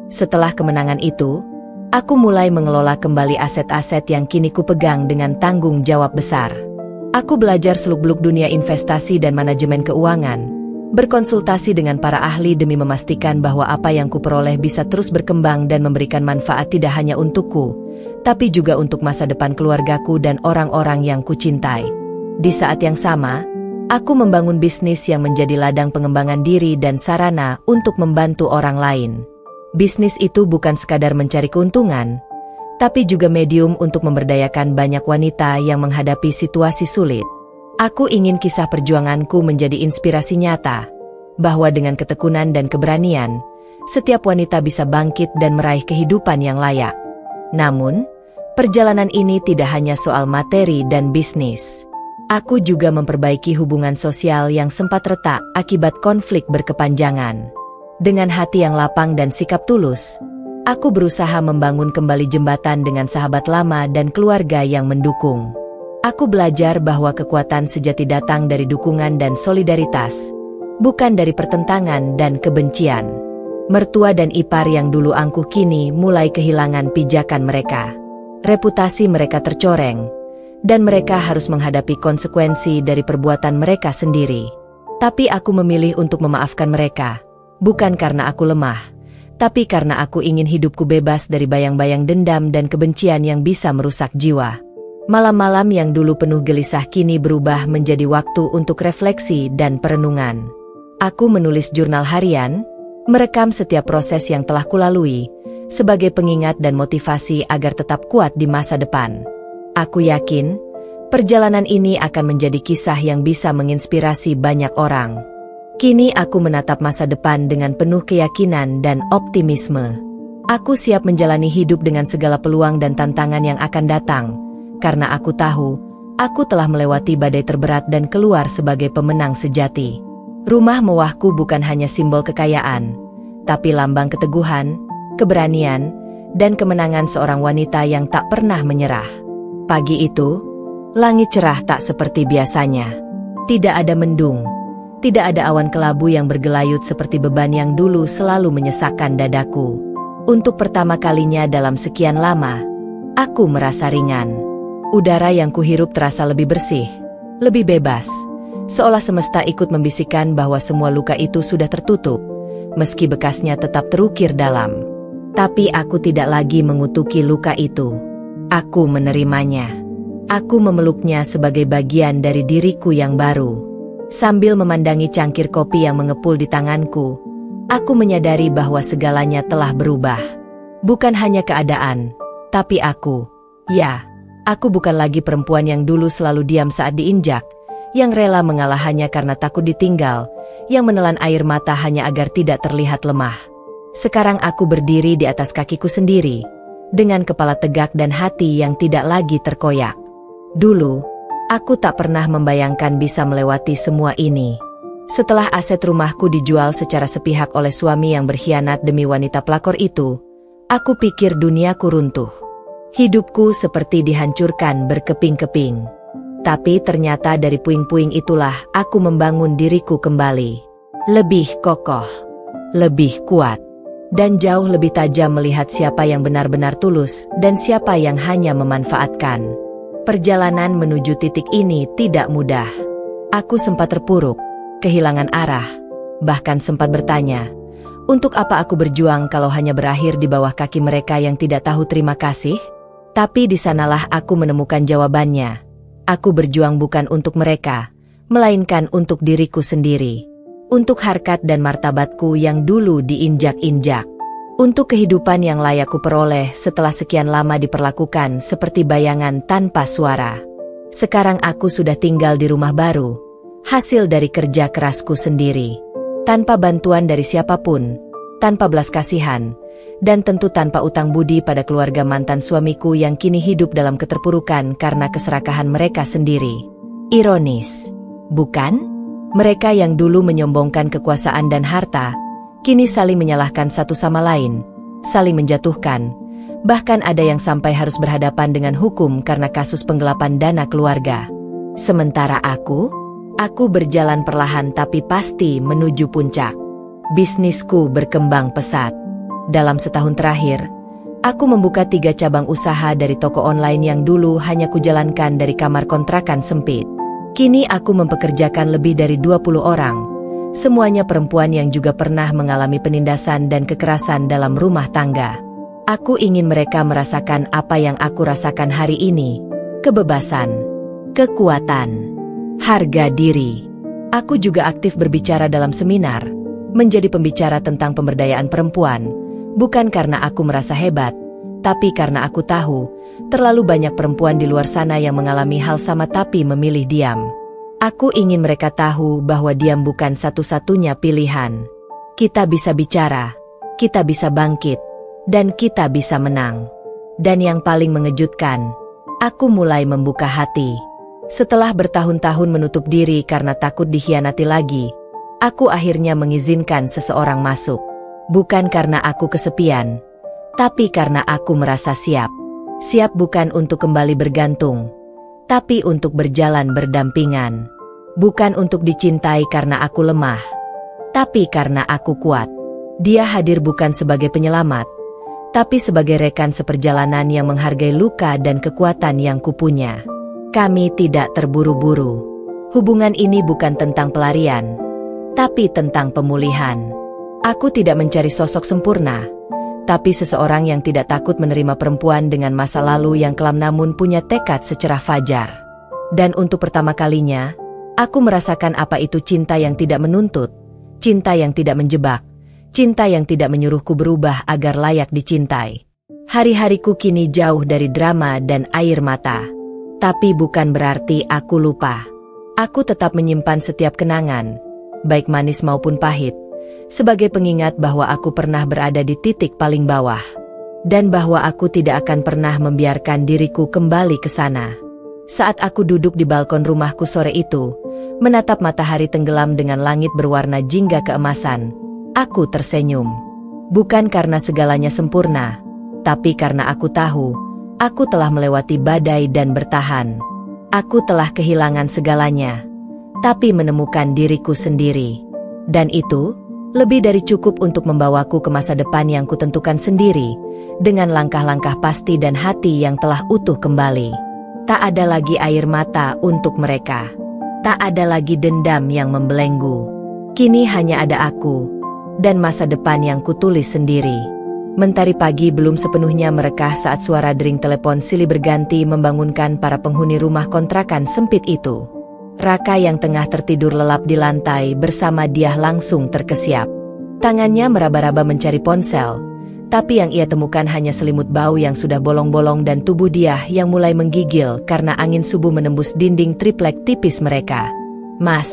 Setelah kemenangan itu, aku mulai mengelola kembali aset-aset yang kini kupegang dengan tanggung jawab besar. Aku belajar seluk-beluk dunia investasi dan manajemen keuangan, berkonsultasi dengan para ahli demi memastikan bahwa apa yang kuperoleh bisa terus berkembang dan memberikan manfaat tidak hanya untukku, tapi juga untuk masa depan keluargaku dan orang-orang yang kucintai. Di saat yang sama, aku membangun bisnis yang menjadi ladang pengembangan diri dan sarana untuk membantu orang lain. Bisnis itu bukan sekadar mencari keuntungan, tapi juga medium untuk memberdayakan banyak wanita yang menghadapi situasi sulit. Aku ingin kisah perjuanganku menjadi inspirasi nyata, bahwa dengan ketekunan dan keberanian, setiap wanita bisa bangkit dan meraih kehidupan yang layak. Namun, perjalanan ini tidak hanya soal materi dan bisnis. Aku juga memperbaiki hubungan sosial yang sempat retak akibat konflik berkepanjangan. Dengan hati yang lapang dan sikap tulus, aku berusaha membangun kembali jembatan dengan sahabat lama dan keluarga yang mendukung. Aku belajar bahwa kekuatan sejati datang dari dukungan dan solidaritas, bukan dari pertentangan dan kebencian. Mertua dan ipar yang dulu angkuh kini mulai kehilangan pijakan mereka. Reputasi mereka tercoreng, dan mereka harus menghadapi konsekuensi dari perbuatan mereka sendiri. Tapi aku memilih untuk memaafkan mereka, bukan karena aku lemah, tapi karena aku ingin hidupku bebas dari bayang-bayang dendam dan kebencian yang bisa merusak jiwa. Malam-malam yang dulu penuh gelisah kini berubah menjadi waktu untuk refleksi dan perenungan. Aku menulis jurnal harian, merekam setiap proses yang telah kulalui, sebagai pengingat dan motivasi agar tetap kuat di masa depan. Aku yakin, perjalanan ini akan menjadi kisah yang bisa menginspirasi banyak orang. Kini aku menatap masa depan dengan penuh keyakinan dan optimisme. Aku siap menjalani hidup dengan segala peluang dan tantangan yang akan datang, karena aku tahu, aku telah melewati badai terberat dan keluar sebagai pemenang sejati. Rumah mewahku bukan hanya simbol kekayaan, tapi lambang keteguhan, keberanian, dan kemenangan seorang wanita yang tak pernah menyerah. Pagi itu, langit cerah tak seperti biasanya. Tidak ada mendung, Tidak ada awan kelabu yang bergelayut seperti beban yang dulu selalu menyesakkan dadaku. Untuk pertama kalinya dalam sekian lama, aku merasa ringan. Udara yang kuhirup terasa lebih bersih, lebih bebas. Seolah semesta ikut membisikkan bahwa semua luka itu sudah tertutup, meski bekasnya tetap terukir dalam. Tapi aku tidak lagi mengutuki luka itu. Aku menerimanya. Aku memeluknya sebagai bagian dari diriku yang baru. Sambil memandangi cangkir kopi yang mengepul di tanganku, aku menyadari bahwa segalanya telah berubah. Bukan hanya keadaan, tapi aku. Ya, aku bukan lagi perempuan yang dulu selalu diam saat diinjak, yang rela mengalah hanya karena takut ditinggal, yang menelan air mata hanya agar tidak terlihat lemah. Sekarang aku berdiri di atas kakiku sendiri, dengan kepala tegak dan hati yang tidak lagi terkoyak. Dulu, aku tak pernah membayangkan bisa melewati semua ini. Setelah aset rumahku dijual secara sepihak oleh suami yang berkhianat demi wanita pelakor itu, aku pikir duniaku runtuh. Hidupku seperti dihancurkan berkeping-keping. Tapi ternyata dari puing-puing itulah aku membangun diriku kembali. Lebih kokoh, lebih kuat, dan jauh lebih tajam melihat siapa yang benar-benar tulus dan siapa yang hanya memanfaatkan. Perjalanan menuju titik ini tidak mudah. Aku sempat terpuruk, kehilangan arah, bahkan sempat bertanya, untuk apa aku berjuang kalau hanya berakhir di bawah kaki mereka yang tidak tahu terima kasih? Tapi di sanalah aku menemukan jawabannya. Aku berjuang bukan untuk mereka, melainkan untuk diriku sendiri. Untuk harkat dan martabatku yang dulu diinjak-injak. Untuk kehidupan yang layak kuperoleh setelah sekian lama diperlakukan seperti bayangan tanpa suara. Sekarang aku sudah tinggal di rumah baru, hasil dari kerja kerasku sendiri. Tanpa bantuan dari siapapun, tanpa belas kasihan, dan tentu tanpa utang budi pada keluarga mantan suamiku yang kini hidup dalam keterpurukan karena keserakahan mereka sendiri. Ironis, bukan? Mereka yang dulu menyombongkan kekuasaan dan harta, kini saling menyalahkan satu sama lain, saling menjatuhkan, bahkan ada yang sampai harus berhadapan dengan hukum karena kasus penggelapan dana keluarga. Sementara aku berjalan perlahan tapi pasti menuju puncak. Bisnisku berkembang pesat. Dalam setahun terakhir, aku membuka 3 cabang usaha dari toko online yang dulu hanya kujalankan dari kamar kontrakan sempit. Kini aku mempekerjakan lebih dari 20 orang. Semuanya perempuan yang juga pernah mengalami penindasan dan kekerasan dalam rumah tangga. Aku ingin mereka merasakan apa yang aku rasakan hari ini. Kebebasan, kekuatan, harga diri. Aku juga aktif berbicara dalam seminar, menjadi pembicara tentang pemberdayaan perempuan, bukan karena aku merasa hebat, tapi karena aku tahu, terlalu banyak perempuan di luar sana yang mengalami hal sama tapi memilih diam. Aku ingin mereka tahu bahwa diam bukan satu-satunya pilihan. Kita bisa bicara, kita bisa bangkit, dan kita bisa menang. Dan yang paling mengejutkan, aku mulai membuka hati. Setelah bertahun-tahun menutup diri karena takut dikhianati lagi, aku akhirnya mengizinkan seseorang masuk. Bukan karena aku kesepian, tapi karena aku merasa siap. Siap bukan untuk kembali bergantung, tapi untuk berjalan berdampingan. Bukan untuk dicintai karena aku lemah, tapi karena aku kuat. Dia hadir bukan sebagai penyelamat, tapi sebagai rekan seperjalanan yang menghargai luka dan kekuatan yang kupunya. Kami tidak terburu-buru. Hubungan ini bukan tentang pelarian, tapi tentang pemulihan. Aku tidak mencari sosok sempurna, tapi seseorang yang tidak takut menerima perempuan dengan masa lalu yang kelam namun punya tekad secerah fajar. Dan untuk pertama kalinya, aku merasakan apa itu cinta yang tidak menuntut, cinta yang tidak menjebak, cinta yang tidak menyuruhku berubah agar layak dicintai. Hari-hariku kini jauh dari drama dan air mata. Tapi bukan berarti aku lupa. Aku tetap menyimpan setiap kenangan, baik manis maupun pahit, sebagai pengingat bahwa aku pernah berada di titik paling bawah. Dan bahwa aku tidak akan pernah membiarkan diriku kembali ke sana. Saat aku duduk di balkon rumahku sore itu, menatap matahari tenggelam dengan langit berwarna jingga keemasan, aku tersenyum. Bukan karena segalanya sempurna, tapi karena aku tahu, aku telah melewati badai dan bertahan. Aku telah kehilangan segalanya, tapi menemukan diriku sendiri. Dan itu lebih dari cukup untuk membawaku ke masa depan yang kutentukan sendiri, dengan langkah-langkah pasti dan hati yang telah utuh kembali. Tak ada lagi air mata untuk mereka. Tak ada lagi dendam yang membelenggu. Kini hanya ada aku dan masa depan yang kutulis sendiri. Mentari pagi belum sepenuhnya merekah saat suara dering telepon silih berganti membangunkan para penghuni rumah kontrakan sempit itu. Raka yang tengah tertidur lelap di lantai bersama Diah langsung terkesiap. Tangannya meraba-raba mencari ponsel, tapi yang ia temukan hanya selimut bau yang sudah bolong-bolong dan tubuh Diah yang mulai menggigil karena angin subuh menembus dinding triplek tipis mereka. "Mas,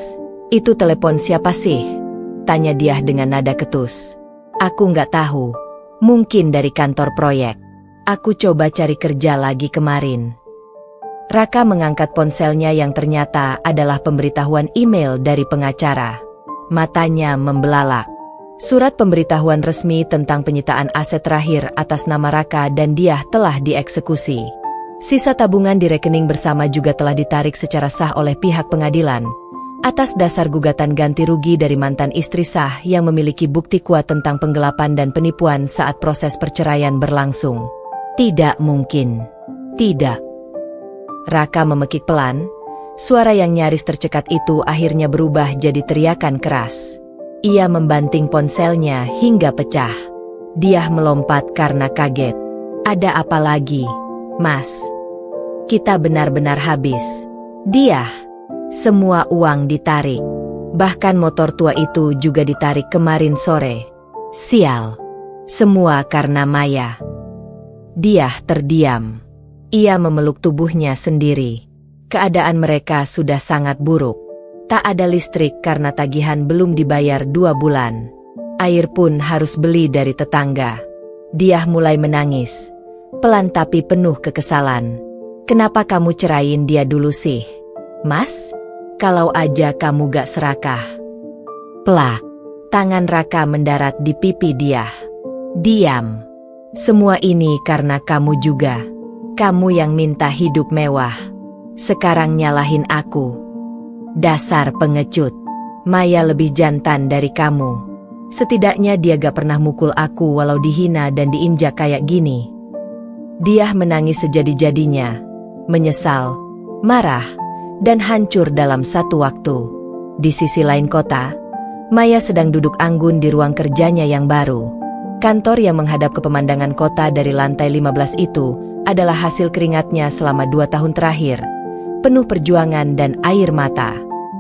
itu telepon siapa sih?" tanya Diah dengan nada ketus. "Aku nggak tahu. Mungkin dari kantor proyek. Aku coba cari kerja lagi kemarin." Raka mengangkat ponselnya yang ternyata adalah pemberitahuan email dari pengacara. Matanya membelalak. Surat pemberitahuan resmi tentang penyitaan aset terakhir atas nama Raka dan Diah telah dieksekusi. Sisa tabungan di rekening bersama juga telah ditarik secara sah oleh pihak pengadilan, atas dasar gugatan ganti rugi dari mantan istri sah yang memiliki bukti kuat tentang penggelapan dan penipuan saat proses perceraian berlangsung. Tidak mungkin. Tidak. Raka memekik pelan. Suara yang nyaris tercekat itu akhirnya berubah jadi teriakan keras. Ia membanting ponselnya hingga pecah. Diah melompat karena kaget. "Ada apa lagi, Mas? Kita benar-benar habis." "Diah, semua uang ditarik. Bahkan motor tua itu juga ditarik kemarin sore. Sial. Semua karena Maya." Diah terdiam. Ia memeluk tubuhnya sendiri. Keadaan mereka sudah sangat buruk. Tak ada listrik karena tagihan belum dibayar 2 bulan. Air pun harus beli dari tetangga. Diah mulai menangis. Pelan tapi penuh kekesalan. "Kenapa kamu ceraiin dia dulu sih, Mas? Kalau aja kamu gak serakah." Plak. Tangan Raka mendarat di pipi Diah. "Diam. Semua ini karena kamu juga. Kamu yang minta hidup mewah. Sekarang nyalahin aku. Dasar pengecut. Maya lebih jantan dari kamu. Setidaknya dia gak pernah mukul aku walau dihina dan diinjak kayak gini." Diah menangis sejadi-jadinya. Menyesal, marah, dan hancur dalam satu waktu. Di sisi lain kota, Maya sedang duduk anggun di ruang kerjanya yang baru. Kantor yang menghadap ke pemandangan kota dari lantai 15 itu adalah hasil keringatnya selama 2 tahun terakhir, penuh perjuangan dan air mata.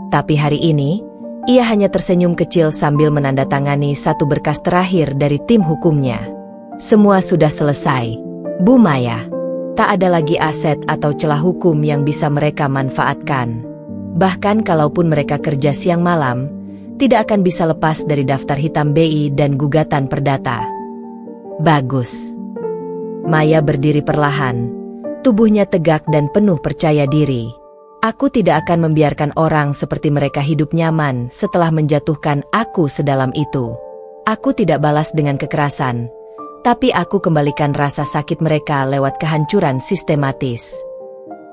Tapi hari ini, ia hanya tersenyum kecil sambil menandatangani satu berkas terakhir dari tim hukumnya. Semua sudah selesai, Bu Maya. Tak ada lagi aset atau celah hukum yang bisa mereka manfaatkan. Bahkan kalaupun mereka kerja siang malam, tidak akan bisa lepas dari daftar hitam BI dan gugatan perdata. Bagus. Maya berdiri perlahan, tubuhnya tegak dan penuh percaya diri. "Aku tidak akan membiarkan orang seperti mereka hidup nyaman setelah menjatuhkan aku sedalam itu. Aku tidak balas dengan kekerasan, tapi aku kembalikan rasa sakit mereka lewat kehancuran sistematis."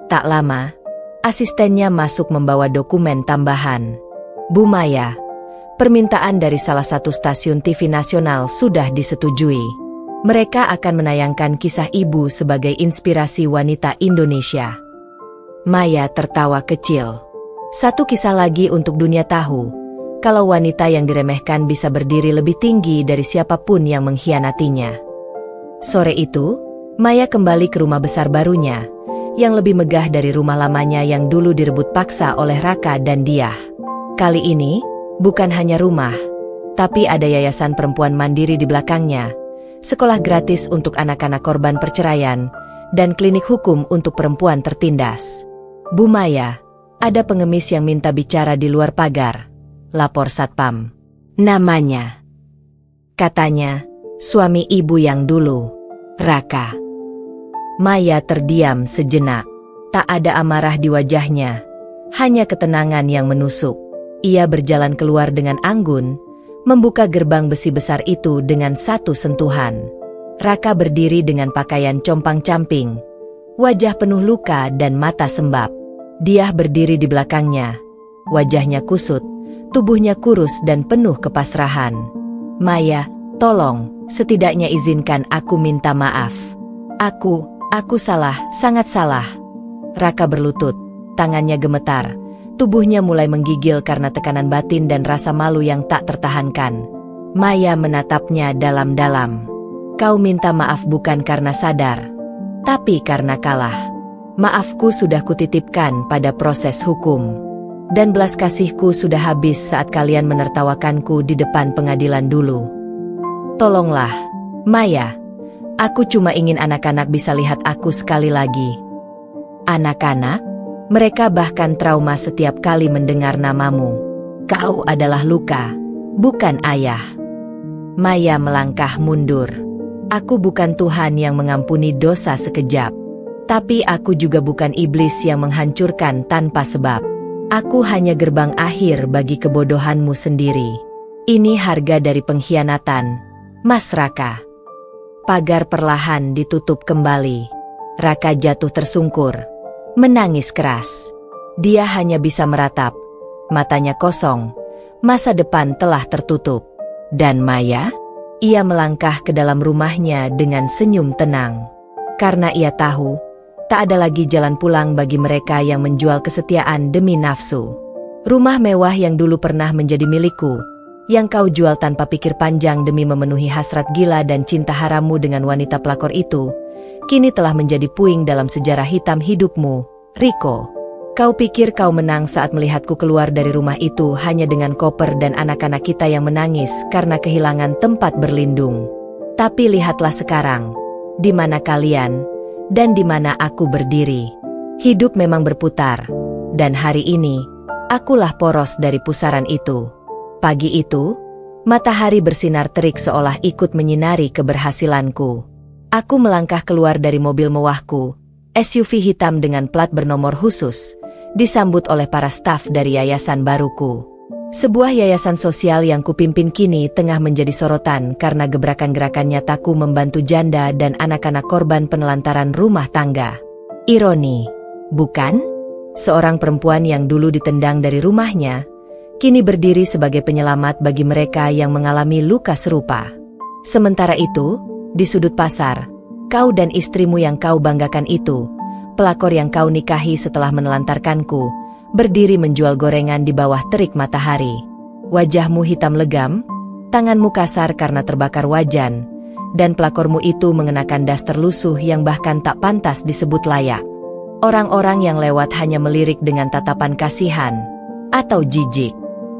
Tak lama, asistennya masuk membawa dokumen tambahan. "Bu Maya, permintaan dari salah satu stasiun TV nasional sudah disetujui. Mereka akan menayangkan kisah ibu sebagai inspirasi wanita Indonesia." Maya tertawa kecil. Satu kisah lagi untuk dunia tahu, kalau wanita yang diremehkan bisa berdiri lebih tinggi dari siapapun yang mengkhianatinya. Sore itu, Maya kembali ke rumah besar barunya, yang lebih megah dari rumah lamanya yang dulu direbut paksa oleh Raka dan Diah. Kali ini, bukan hanya rumah, tapi ada yayasan perempuan mandiri di belakangnya, sekolah gratis untuk anak-anak korban perceraian, dan klinik hukum untuk perempuan tertindas. "Bu Maya, ada pengemis yang minta bicara di luar pagar," lapor Satpam. "Namanya," katanya, "suami ibu yang dulu, Raka." Maya terdiam sejenak. Tak ada amarah di wajahnya, hanya ketenangan yang menusuk. Ia berjalan keluar dengan anggun, membuka gerbang besi besar itu dengan satu sentuhan. Raka berdiri dengan pakaian compang-camping, wajah penuh luka dan mata sembab. Diah berdiri di belakangnya, wajahnya kusut, tubuhnya kurus dan penuh kepasrahan. "Maya, tolong, setidaknya izinkan aku minta maaf. Aku salah, sangat salah." Raka berlutut, tangannya gemetar, tubuhnya mulai menggigil karena tekanan batin dan rasa malu yang tak tertahankan. Maya menatapnya dalam-dalam. "Kau minta maaf bukan karena sadar, tapi karena kalah. Maafku sudah kutitipkan pada proses hukum. Dan belas kasihku sudah habis saat kalian menertawakanku di depan pengadilan dulu. Tolonglah, Maya. Aku cuma ingin anak-anak bisa lihat aku sekali lagi." "Anak-anak? Mereka bahkan trauma setiap kali mendengar namamu. Kau adalah Luka, bukan ayah." Maya melangkah mundur. "Aku bukan Tuhan yang mengampuni dosa sekejap. Tapi aku juga bukan iblis yang menghancurkan tanpa sebab. Aku hanya gerbang akhir bagi kebodohanmu sendiri. Ini harga dari pengkhianatan, Mas Raka." Pagar perlahan ditutup kembali. Raka jatuh tersungkur, menangis keras. Dia hanya bisa meratap, matanya kosong, masa depan telah tertutup. Dan Maya? Ia melangkah ke dalam rumahnya dengan senyum tenang. Karena ia tahu, tak ada lagi jalan pulang bagi mereka yang menjual kesetiaan demi nafsu. Rumah mewah yang dulu pernah menjadi milikku, yang kau jual tanpa pikir panjang demi memenuhi hasrat gila dan cinta harammu dengan wanita pelakor itu, kini telah menjadi puing dalam sejarah hitam hidupmu, Riko. Kau pikir kau menang saat melihatku keluar dari rumah itu hanya dengan koper dan anak-anak kita yang menangis karena kehilangan tempat berlindung. Tapi lihatlah sekarang, di mana kalian, dan di mana aku berdiri. Hidup memang berputar, dan hari ini, akulah poros dari pusaran itu." Pagi itu, matahari bersinar terik seolah ikut menyinari keberhasilanku. Aku melangkah keluar dari mobil mewahku, SUV hitam dengan plat bernomor khusus, disambut oleh para staf dari yayasan baruku. Sebuah yayasan sosial yang kupimpin kini tengah menjadi sorotan karena gebrakan gerakan nyataku membantu janda dan anak-anak korban penelantaran rumah tangga. Ironi, bukan? Seorang perempuan yang dulu ditendang dari rumahnya, kini berdiri sebagai penyelamat bagi mereka yang mengalami luka serupa. Sementara itu, di sudut pasar, kau dan istrimu yang kau banggakan itu, pelakor yang kau nikahi setelah menelantarkanku, berdiri menjual gorengan di bawah terik matahari. Wajahmu hitam legam, tanganmu kasar karena terbakar wajan, dan pelakormu itu mengenakan daster lusuh yang bahkan tak pantas disebut layak. Orang-orang yang lewat hanya melirik dengan tatapan kasihan atau jijik.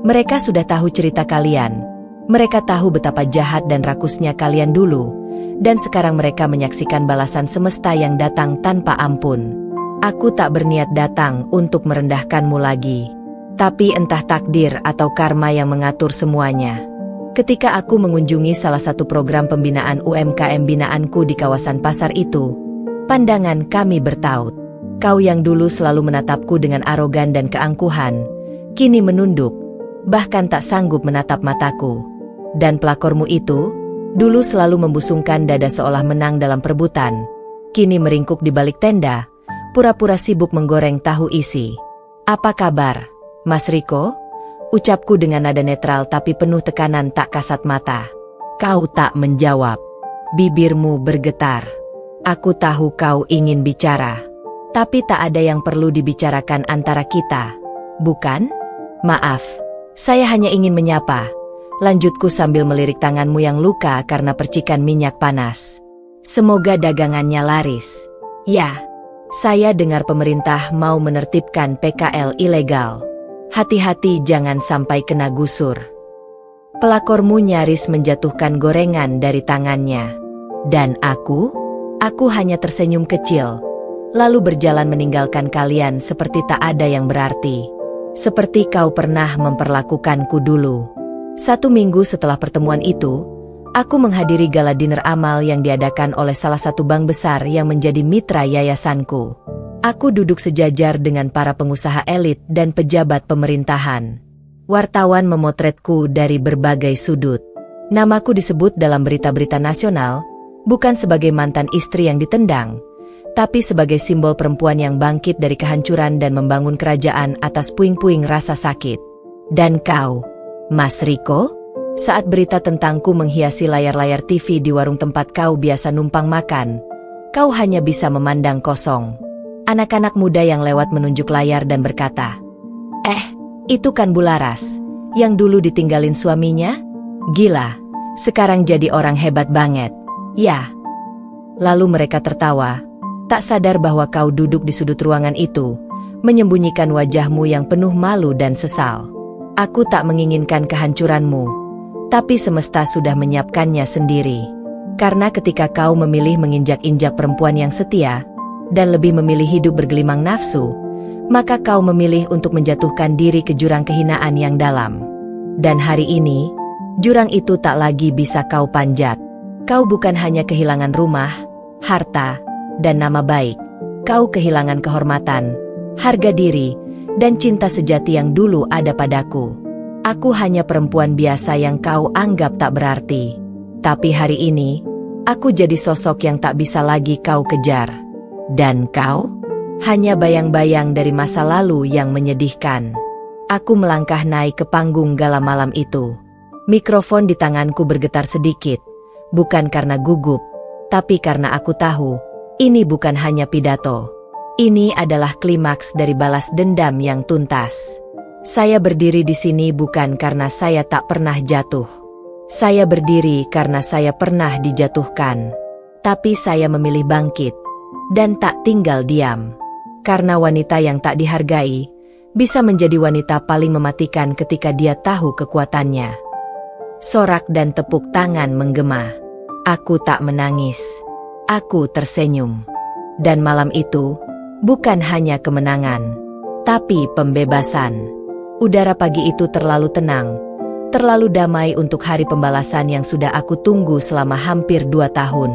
Mereka sudah tahu cerita kalian. Mereka tahu betapa jahat dan rakusnya kalian dulu, dan sekarang mereka menyaksikan balasan semesta yang datang tanpa ampun. Aku tak berniat datang untuk merendahkanmu lagi. Tapi entah takdir atau karma yang mengatur semuanya. Ketika aku mengunjungi salah satu program pembinaan UMKM binaanku di kawasan pasar itu, pandangan kami bertaut. Kau yang dulu selalu menatapku dengan arogan dan keangkuhan, kini menunduk, bahkan tak sanggup menatap mataku. Dan pelakormu itu, dulu selalu membusungkan dada seolah menang dalam perebutan, kini meringkuk di balik tenda, pura-pura sibuk menggoreng tahu isi. "Apa kabar, Mas Riko?" ucapku dengan nada netral tapi penuh tekanan tak kasat mata. Kau tak menjawab. Bibirmu bergetar. Aku tahu kau ingin bicara. Tapi tak ada yang perlu dibicarakan antara kita, bukan? Maaf, saya hanya ingin menyapa, lanjutku sambil melirik tanganmu yang luka karena percikan minyak panas. Semoga dagangannya laris. Ya, saya dengar pemerintah mau menertibkan PKL ilegal. Hati-hati jangan sampai kena gusur. Pelakormu nyaris menjatuhkan gorengan dari tangannya. Dan aku hanya tersenyum kecil, lalu berjalan meninggalkan kalian seperti tak ada yang berarti. Seperti kau pernah memperlakukanku dulu. 1 minggu setelah pertemuan itu, aku menghadiri gala dinner amal yang diadakan oleh salah satu bank besar yang menjadi mitra yayasanku. Aku duduk sejajar dengan para pengusaha elit dan pejabat pemerintahan. Wartawan memotretku dari berbagai sudut. Namaku disebut dalam berita-berita nasional, bukan sebagai mantan istri yang ditendang, tapi sebagai simbol perempuan yang bangkit dari kehancuran dan membangun kerajaan atas puing-puing rasa sakit. Dan kau, Mas Riko? Saat berita tentangku menghiasi layar-layar TV di warung tempat kau biasa numpang makan, kau hanya bisa memandang kosong. Anak-anak muda yang lewat menunjuk layar dan berkata, itu kan Bularas, yang dulu ditinggalin suaminya? Gila, sekarang jadi orang hebat banget. Ya. Lalu mereka tertawa, tak sadar bahwa kau duduk di sudut ruangan itu, menyembunyikan wajahmu yang penuh malu dan sesal. Aku tak menginginkan kehancuranmu, tapi semesta sudah menyiapkannya sendiri. Karena ketika kau memilih menginjak-injak perempuan yang setia, dan lebih memilih hidup bergelimang nafsu, maka kau memilih untuk menjatuhkan diri ke jurang kehinaan yang dalam. Dan hari ini, jurang itu tak lagi bisa kau panjat. Kau bukan hanya kehilangan rumah, harta, dan nama baik. Kau kehilangan kehormatan, harga diri, dan cinta sejati yang dulu ada padaku. Aku hanya perempuan biasa yang kau anggap tak berarti. Tapi hari ini, aku jadi sosok yang tak bisa lagi kau kejar. Dan kau? Hanya bayang-bayang dari masa lalu yang menyedihkan. Aku melangkah naik ke panggung gala malam itu. Mikrofon di tanganku bergetar sedikit. Bukan karena gugup, tapi karena aku tahu, ini bukan hanya pidato. Ini adalah klimaks dari balas dendam yang tuntas. Saya berdiri di sini bukan karena saya tak pernah jatuh. Saya berdiri karena saya pernah dijatuhkan. Tapi saya memilih bangkit, dan tak tinggal diam. Karena wanita yang tak dihargai, bisa menjadi wanita paling mematikan ketika dia tahu kekuatannya. Sorak dan tepuk tangan menggema. Aku tak menangis. Aku tersenyum. Dan malam itu, bukan hanya kemenangan, tapi pembebasan. Udara pagi itu terlalu tenang, terlalu damai untuk hari pembalasan yang sudah aku tunggu selama hampir 2 tahun.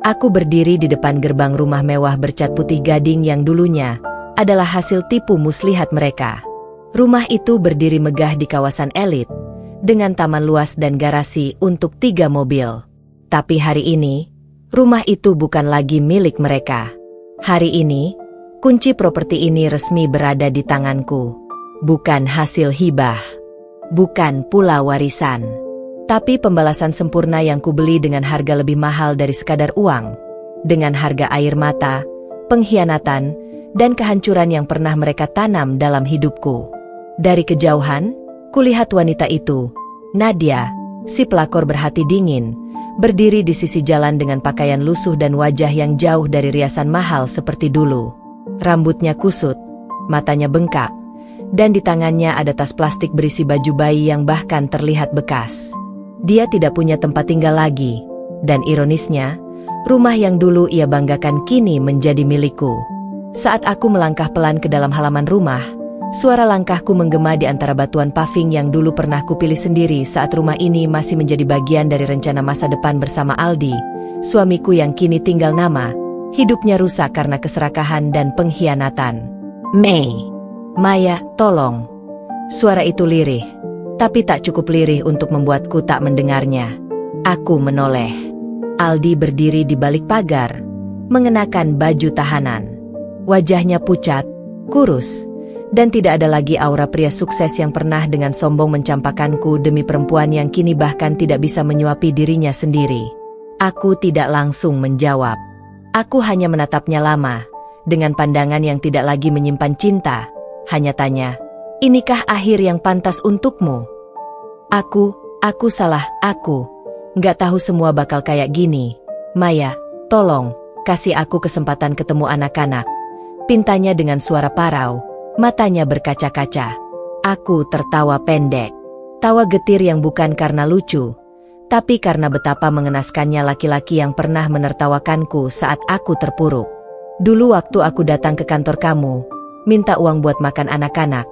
Aku berdiri di depan gerbang rumah mewah bercat putih gading yang dulunya adalah hasil tipu muslihat mereka. Rumah itu berdiri megah di kawasan elit, dengan taman luas dan garasi untuk 3 mobil. Tapi hari ini, rumah itu bukan lagi milik mereka. Hari ini, kunci properti ini resmi berada di tanganku. Bukan hasil hibah, bukan pula warisan, tapi pembalasan sempurna yang kubeli dengan harga lebih mahal dari sekadar uang, dengan harga air mata, pengkhianatan, dan kehancuran yang pernah mereka tanam dalam hidupku. Dari kejauhan, kulihat wanita itu, Nadia, si pelakor berhati dingin, berdiri di sisi jalan dengan pakaian lusuh dan wajah yang jauh dari riasan mahal seperti dulu. Rambutnya kusut, matanya bengkak, dan di tangannya ada tas plastik berisi baju bayi yang bahkan terlihat bekas. Dia tidak punya tempat tinggal lagi, dan ironisnya, rumah yang dulu ia banggakan kini menjadi milikku. Saat aku melangkah pelan ke dalam halaman rumah, suara langkahku menggema di antara batuan paving yang dulu pernah kupilih sendiri saat rumah ini masih menjadi bagian dari rencana masa depan bersama Aldi, suamiku yang kini tinggal nama. Hidupnya rusak karena keserakahan dan pengkhianatan. Maya, tolong. Suara itu lirih, tapi tak cukup lirih untuk membuatku tak mendengarnya. Aku menoleh. Aldi berdiri di balik pagar, mengenakan baju tahanan. Wajahnya pucat, kurus, dan tidak ada lagi aura pria sukses yang pernah dengan sombong mencampakkanku demi perempuan yang kini bahkan tidak bisa menyuapi dirinya sendiri. Aku tidak langsung menjawab. Aku hanya menatapnya lama, dengan pandangan yang tidak lagi menyimpan cinta. Hanya tanya, inikah akhir yang pantas untukmu? Aku salah, aku nggak tahu semua bakal kayak gini. Maya, tolong, kasih aku kesempatan ketemu anak-anak. Pintanya dengan suara parau, matanya berkaca-kaca. Aku tertawa pendek. Tawa getir yang bukan karena lucu, tapi karena betapa mengenaskannya laki-laki yang pernah menertawakanku saat aku terpuruk. Dulu waktu aku datang ke kantor kamu, minta uang buat makan anak-anak,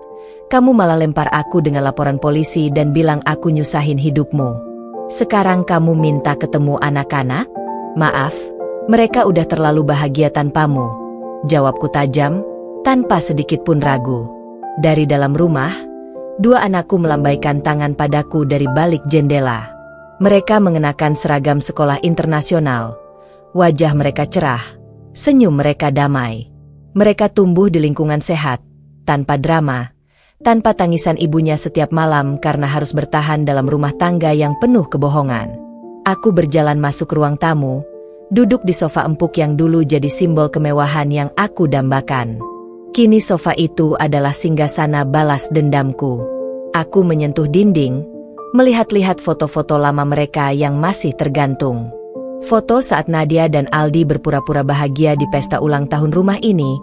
kamu malah lempar aku dengan laporan polisi dan bilang aku nyusahin hidupmu. Sekarang kamu minta ketemu anak-anak? Maaf, mereka udah terlalu bahagia tanpamu. Jawabku tajam, tanpa sedikit pun ragu. Dari dalam rumah, 2 anakku melambaikan tangan padaku dari balik jendela. Mereka mengenakan seragam sekolah internasional. Wajah mereka cerah, Senyum mereka damai. Mereka tumbuh di lingkungan sehat, tanpa drama, tanpa tangisan ibunya setiap malam karena harus bertahan dalam rumah tangga yang penuh kebohongan. Aku berjalan masuk ruang tamu, duduk di sofa empuk yang dulu jadi simbol kemewahan yang aku dambakan. Kini sofa itu adalah singgasana balas dendamku. Aku menyentuh dinding, melihat-lihat foto-foto lama mereka yang masih tergantung. Foto saat Nadia dan Aldi berpura-pura bahagia di pesta ulang tahun rumah ini,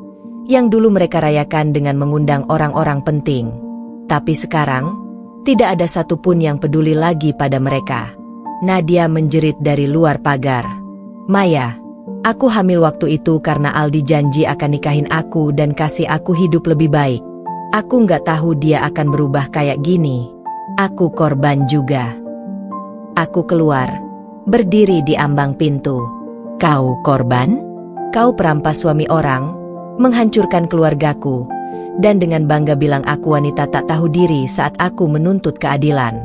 yang dulu mereka rayakan dengan mengundang orang-orang penting. Tapi sekarang, tidak ada satupun yang peduli lagi pada mereka. Nadia menjerit dari luar pagar. Maya, aku hamil waktu itu karena Aldi janji akan nikahin aku dan kasih aku hidup lebih baik. Aku nggak tahu dia akan berubah kayak gini. Aku korban juga. Aku keluar, berdiri di ambang pintu. Kau korban? Kau perampas suami orang, menghancurkan keluargaku, dan dengan bangga bilang aku wanita tak tahu diri saat aku menuntut keadilan.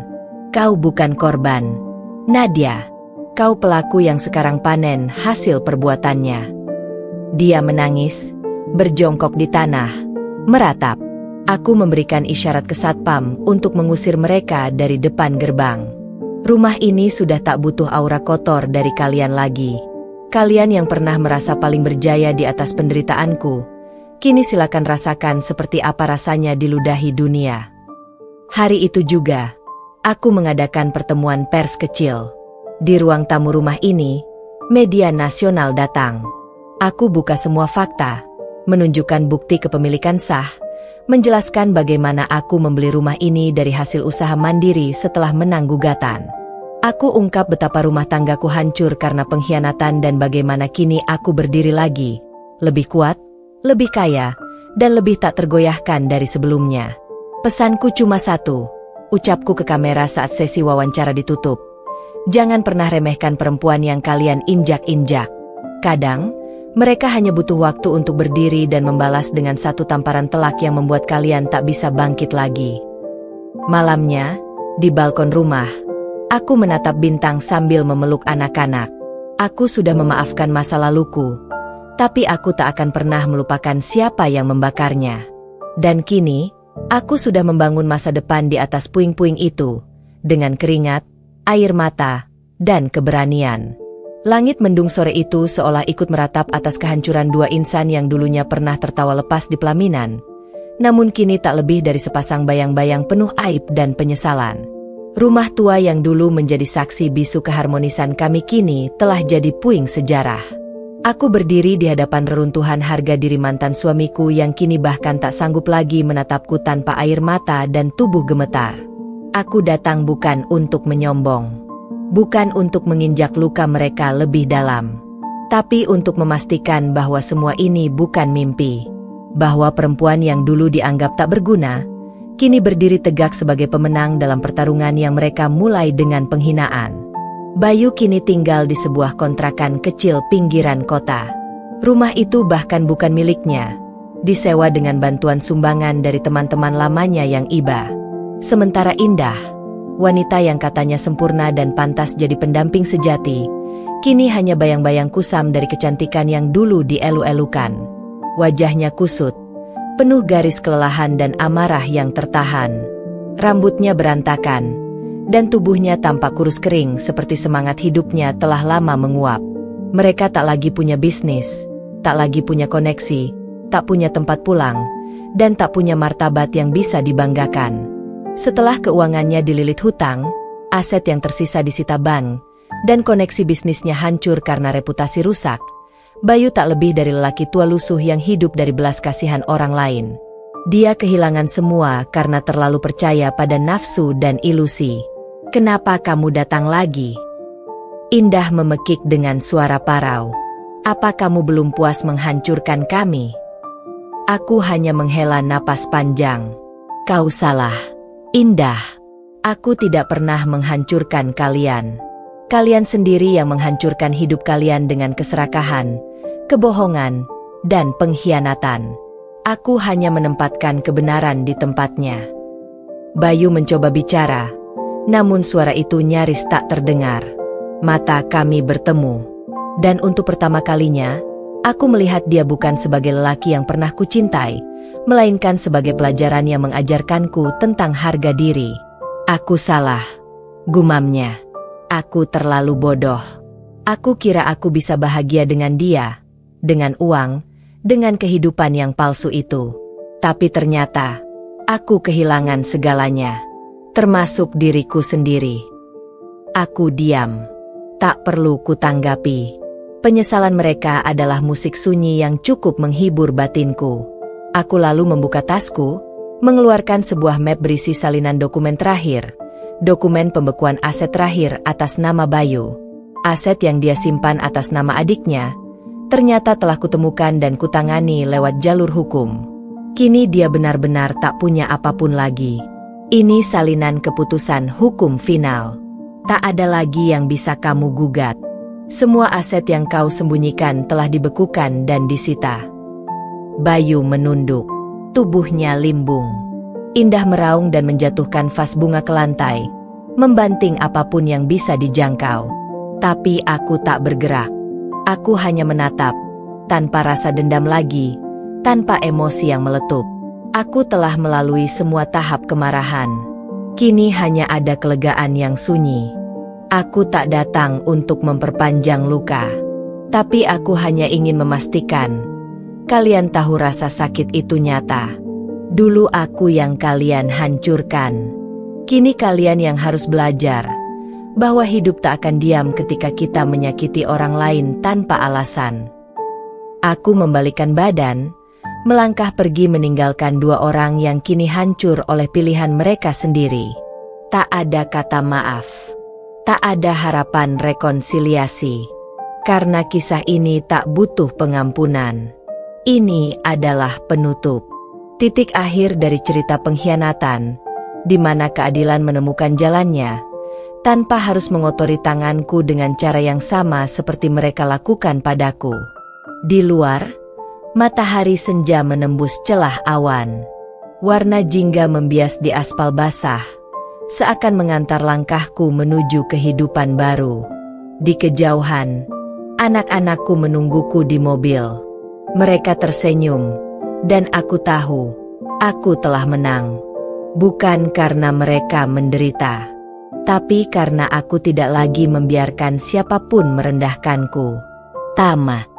Kau bukan korban, Nadia. Kau pelaku yang sekarang panen hasil perbuatannya. Dia menangis, berjongkok di tanah, meratap. Aku memberikan isyarat ke satpam untuk mengusir mereka dari depan gerbang. Rumah ini sudah tak butuh aura kotor dari kalian lagi. Kalian yang pernah merasa paling berjaya di atas penderitaanku, kini silakan rasakan seperti apa rasanya diludahi dunia. Hari itu juga, aku mengadakan pertemuan pers kecil. Di ruang tamu rumah ini, media nasional datang. Aku buka semua fakta, menunjukkan bukti kepemilikan sah, menjelaskan bagaimana aku membeli rumah ini dari hasil usaha mandiri setelah menang gugatan. Aku ungkap betapa rumah tanggaku hancur karena pengkhianatan dan bagaimana kini aku berdiri lagi, lebih kuat, lebih kaya, dan lebih tak tergoyahkan dari sebelumnya. Pesanku cuma satu, ucapku ke kamera saat sesi wawancara ditutup. Jangan pernah remehkan perempuan yang kalian injak-injak. Kadang, mereka hanya butuh waktu untuk berdiri dan membalas dengan satu tamparan telak yang membuat kalian tak bisa bangkit lagi. Malamnya, di balkon rumah, aku menatap bintang sambil memeluk anak-anak. Aku sudah memaafkan masa laluku, tapi aku tak akan pernah melupakan siapa yang membakarnya. Dan kini, aku sudah membangun masa depan di atas puing-puing itu, dengan keringat, air mata, dan keberanian. Langit mendung sore itu seolah ikut meratap atas kehancuran dua insan yang dulunya pernah tertawa lepas di pelaminan, namun kini tak lebih dari sepasang bayang-bayang penuh aib dan penyesalan. Rumah tua yang dulu menjadi saksi bisu keharmonisan kami kini telah jadi puing sejarah. Aku berdiri di hadapan reruntuhan harga diri mantan suamiku yang kini bahkan tak sanggup lagi menatapku tanpa air mata dan tubuh gemetar. Aku datang bukan untuk menyombong. Bukan untuk menginjak luka mereka lebih dalam, tapi untuk memastikan bahwa semua ini bukan mimpi. Bahwa perempuan yang dulu dianggap tak berguna, kini berdiri tegak sebagai pemenang dalam pertarungan yang mereka mulai dengan penghinaan. Bayu kini tinggal di sebuah kontrakan kecil pinggiran kota. Rumah itu bahkan bukan miliknya, disewa dengan bantuan sumbangan dari teman-teman lamanya yang iba. Sementara Indah, wanita yang katanya sempurna dan pantas jadi pendamping sejati, kini hanya bayang-bayang kusam dari kecantikan yang dulu dielu-elukan. Wajahnya kusut, penuh garis kelelahan dan amarah yang tertahan. Rambutnya berantakan, dan tubuhnya tampak kurus kering seperti semangat hidupnya telah lama menguap. Mereka tak lagi punya bisnis, tak lagi punya koneksi, tak punya tempat pulang, dan tak punya martabat yang bisa dibanggakan. Setelah keuangannya dililit hutang, aset yang tersisa disita bank, dan koneksi bisnisnya hancur karena reputasi rusak, Bayu tak lebih dari lelaki tua lusuh yang hidup dari belas kasihan orang lain. Dia kehilangan semua karena terlalu percaya pada nafsu dan ilusi. Kenapa kamu datang lagi? Indah memekik dengan suara parau. Apa kamu belum puas menghancurkan kami? Aku hanya menghela napas panjang. Kau salah, Indah. Aku tidak pernah menghancurkan kalian. Kalian sendiri yang menghancurkan hidup kalian dengan keserakahan, kebohongan, dan pengkhianatan. Aku hanya menempatkan kebenaran di tempatnya. Bayu mencoba bicara, namun suara itu nyaris tak terdengar. Mata kami bertemu, dan untuk pertama kalinya, Aku melihat dia bukan sebagai lelaki yang pernah kucintai, melainkan sebagai pelajaran yang mengajarkanku tentang harga diri. Aku salah, gumamnya. Aku terlalu bodoh. Aku kira aku bisa bahagia dengan dia, dengan uang, dengan kehidupan yang palsu itu. Tapi ternyata, aku kehilangan segalanya, termasuk diriku sendiri. Aku diam. Tak perlu kutanggapi. Penyesalan mereka adalah musik sunyi yang cukup menghibur batinku. Aku lalu membuka tasku, mengeluarkan sebuah map berisi salinan dokumen terakhir, dokumen pembekuan aset terakhir atas nama Bayu. Aset yang dia simpan atas nama adiknya, ternyata telah kutemukan dan kutangani lewat jalur hukum. Kini dia benar-benar tak punya apapun lagi. Ini salinan keputusan hukum final. Tak ada lagi yang bisa kamu gugat. Semua aset yang kau sembunyikan telah dibekukan dan disita. Bayu menunduk. Tubuhnya limbung. Indah meraung dan menjatuhkan vas bunga ke lantai, membanting apapun yang bisa dijangkau. Tapi aku tak bergerak. Aku hanya menatap, tanpa rasa dendam lagi, tanpa emosi yang meletup. Aku telah melalui semua tahap kemarahan. Kini hanya ada kelegaan yang sunyi. Aku tak datang untuk memperpanjang luka, tapi aku hanya ingin memastikan kalian tahu rasa sakit itu nyata. Dulu aku yang kalian hancurkan. Kini kalian yang harus belajar bahwa hidup tak akan diam ketika kita menyakiti orang lain tanpa alasan. Aku membalikkan badan, melangkah pergi meninggalkan dua orang yang kini hancur oleh pilihan mereka sendiri. Tak ada kata maaf. Tak ada harapan rekonsiliasi. Karena kisah ini tak butuh pengampunan. Ini adalah penutup. Titik akhir dari cerita pengkhianatan, di mana keadilan menemukan jalannya, tanpa harus mengotori tanganku dengan cara yang sama seperti mereka lakukan padaku. Di luar, matahari senja menembus celah awan. Warna jingga membias di aspal basah, seakan mengantar langkahku menuju kehidupan baru. Di kejauhan, anak-anakku menungguku di mobil. Mereka tersenyum, dan aku tahu, aku telah menang. Bukan karena mereka menderita, tapi karena aku tidak lagi membiarkan siapapun merendahkanku. Tamat.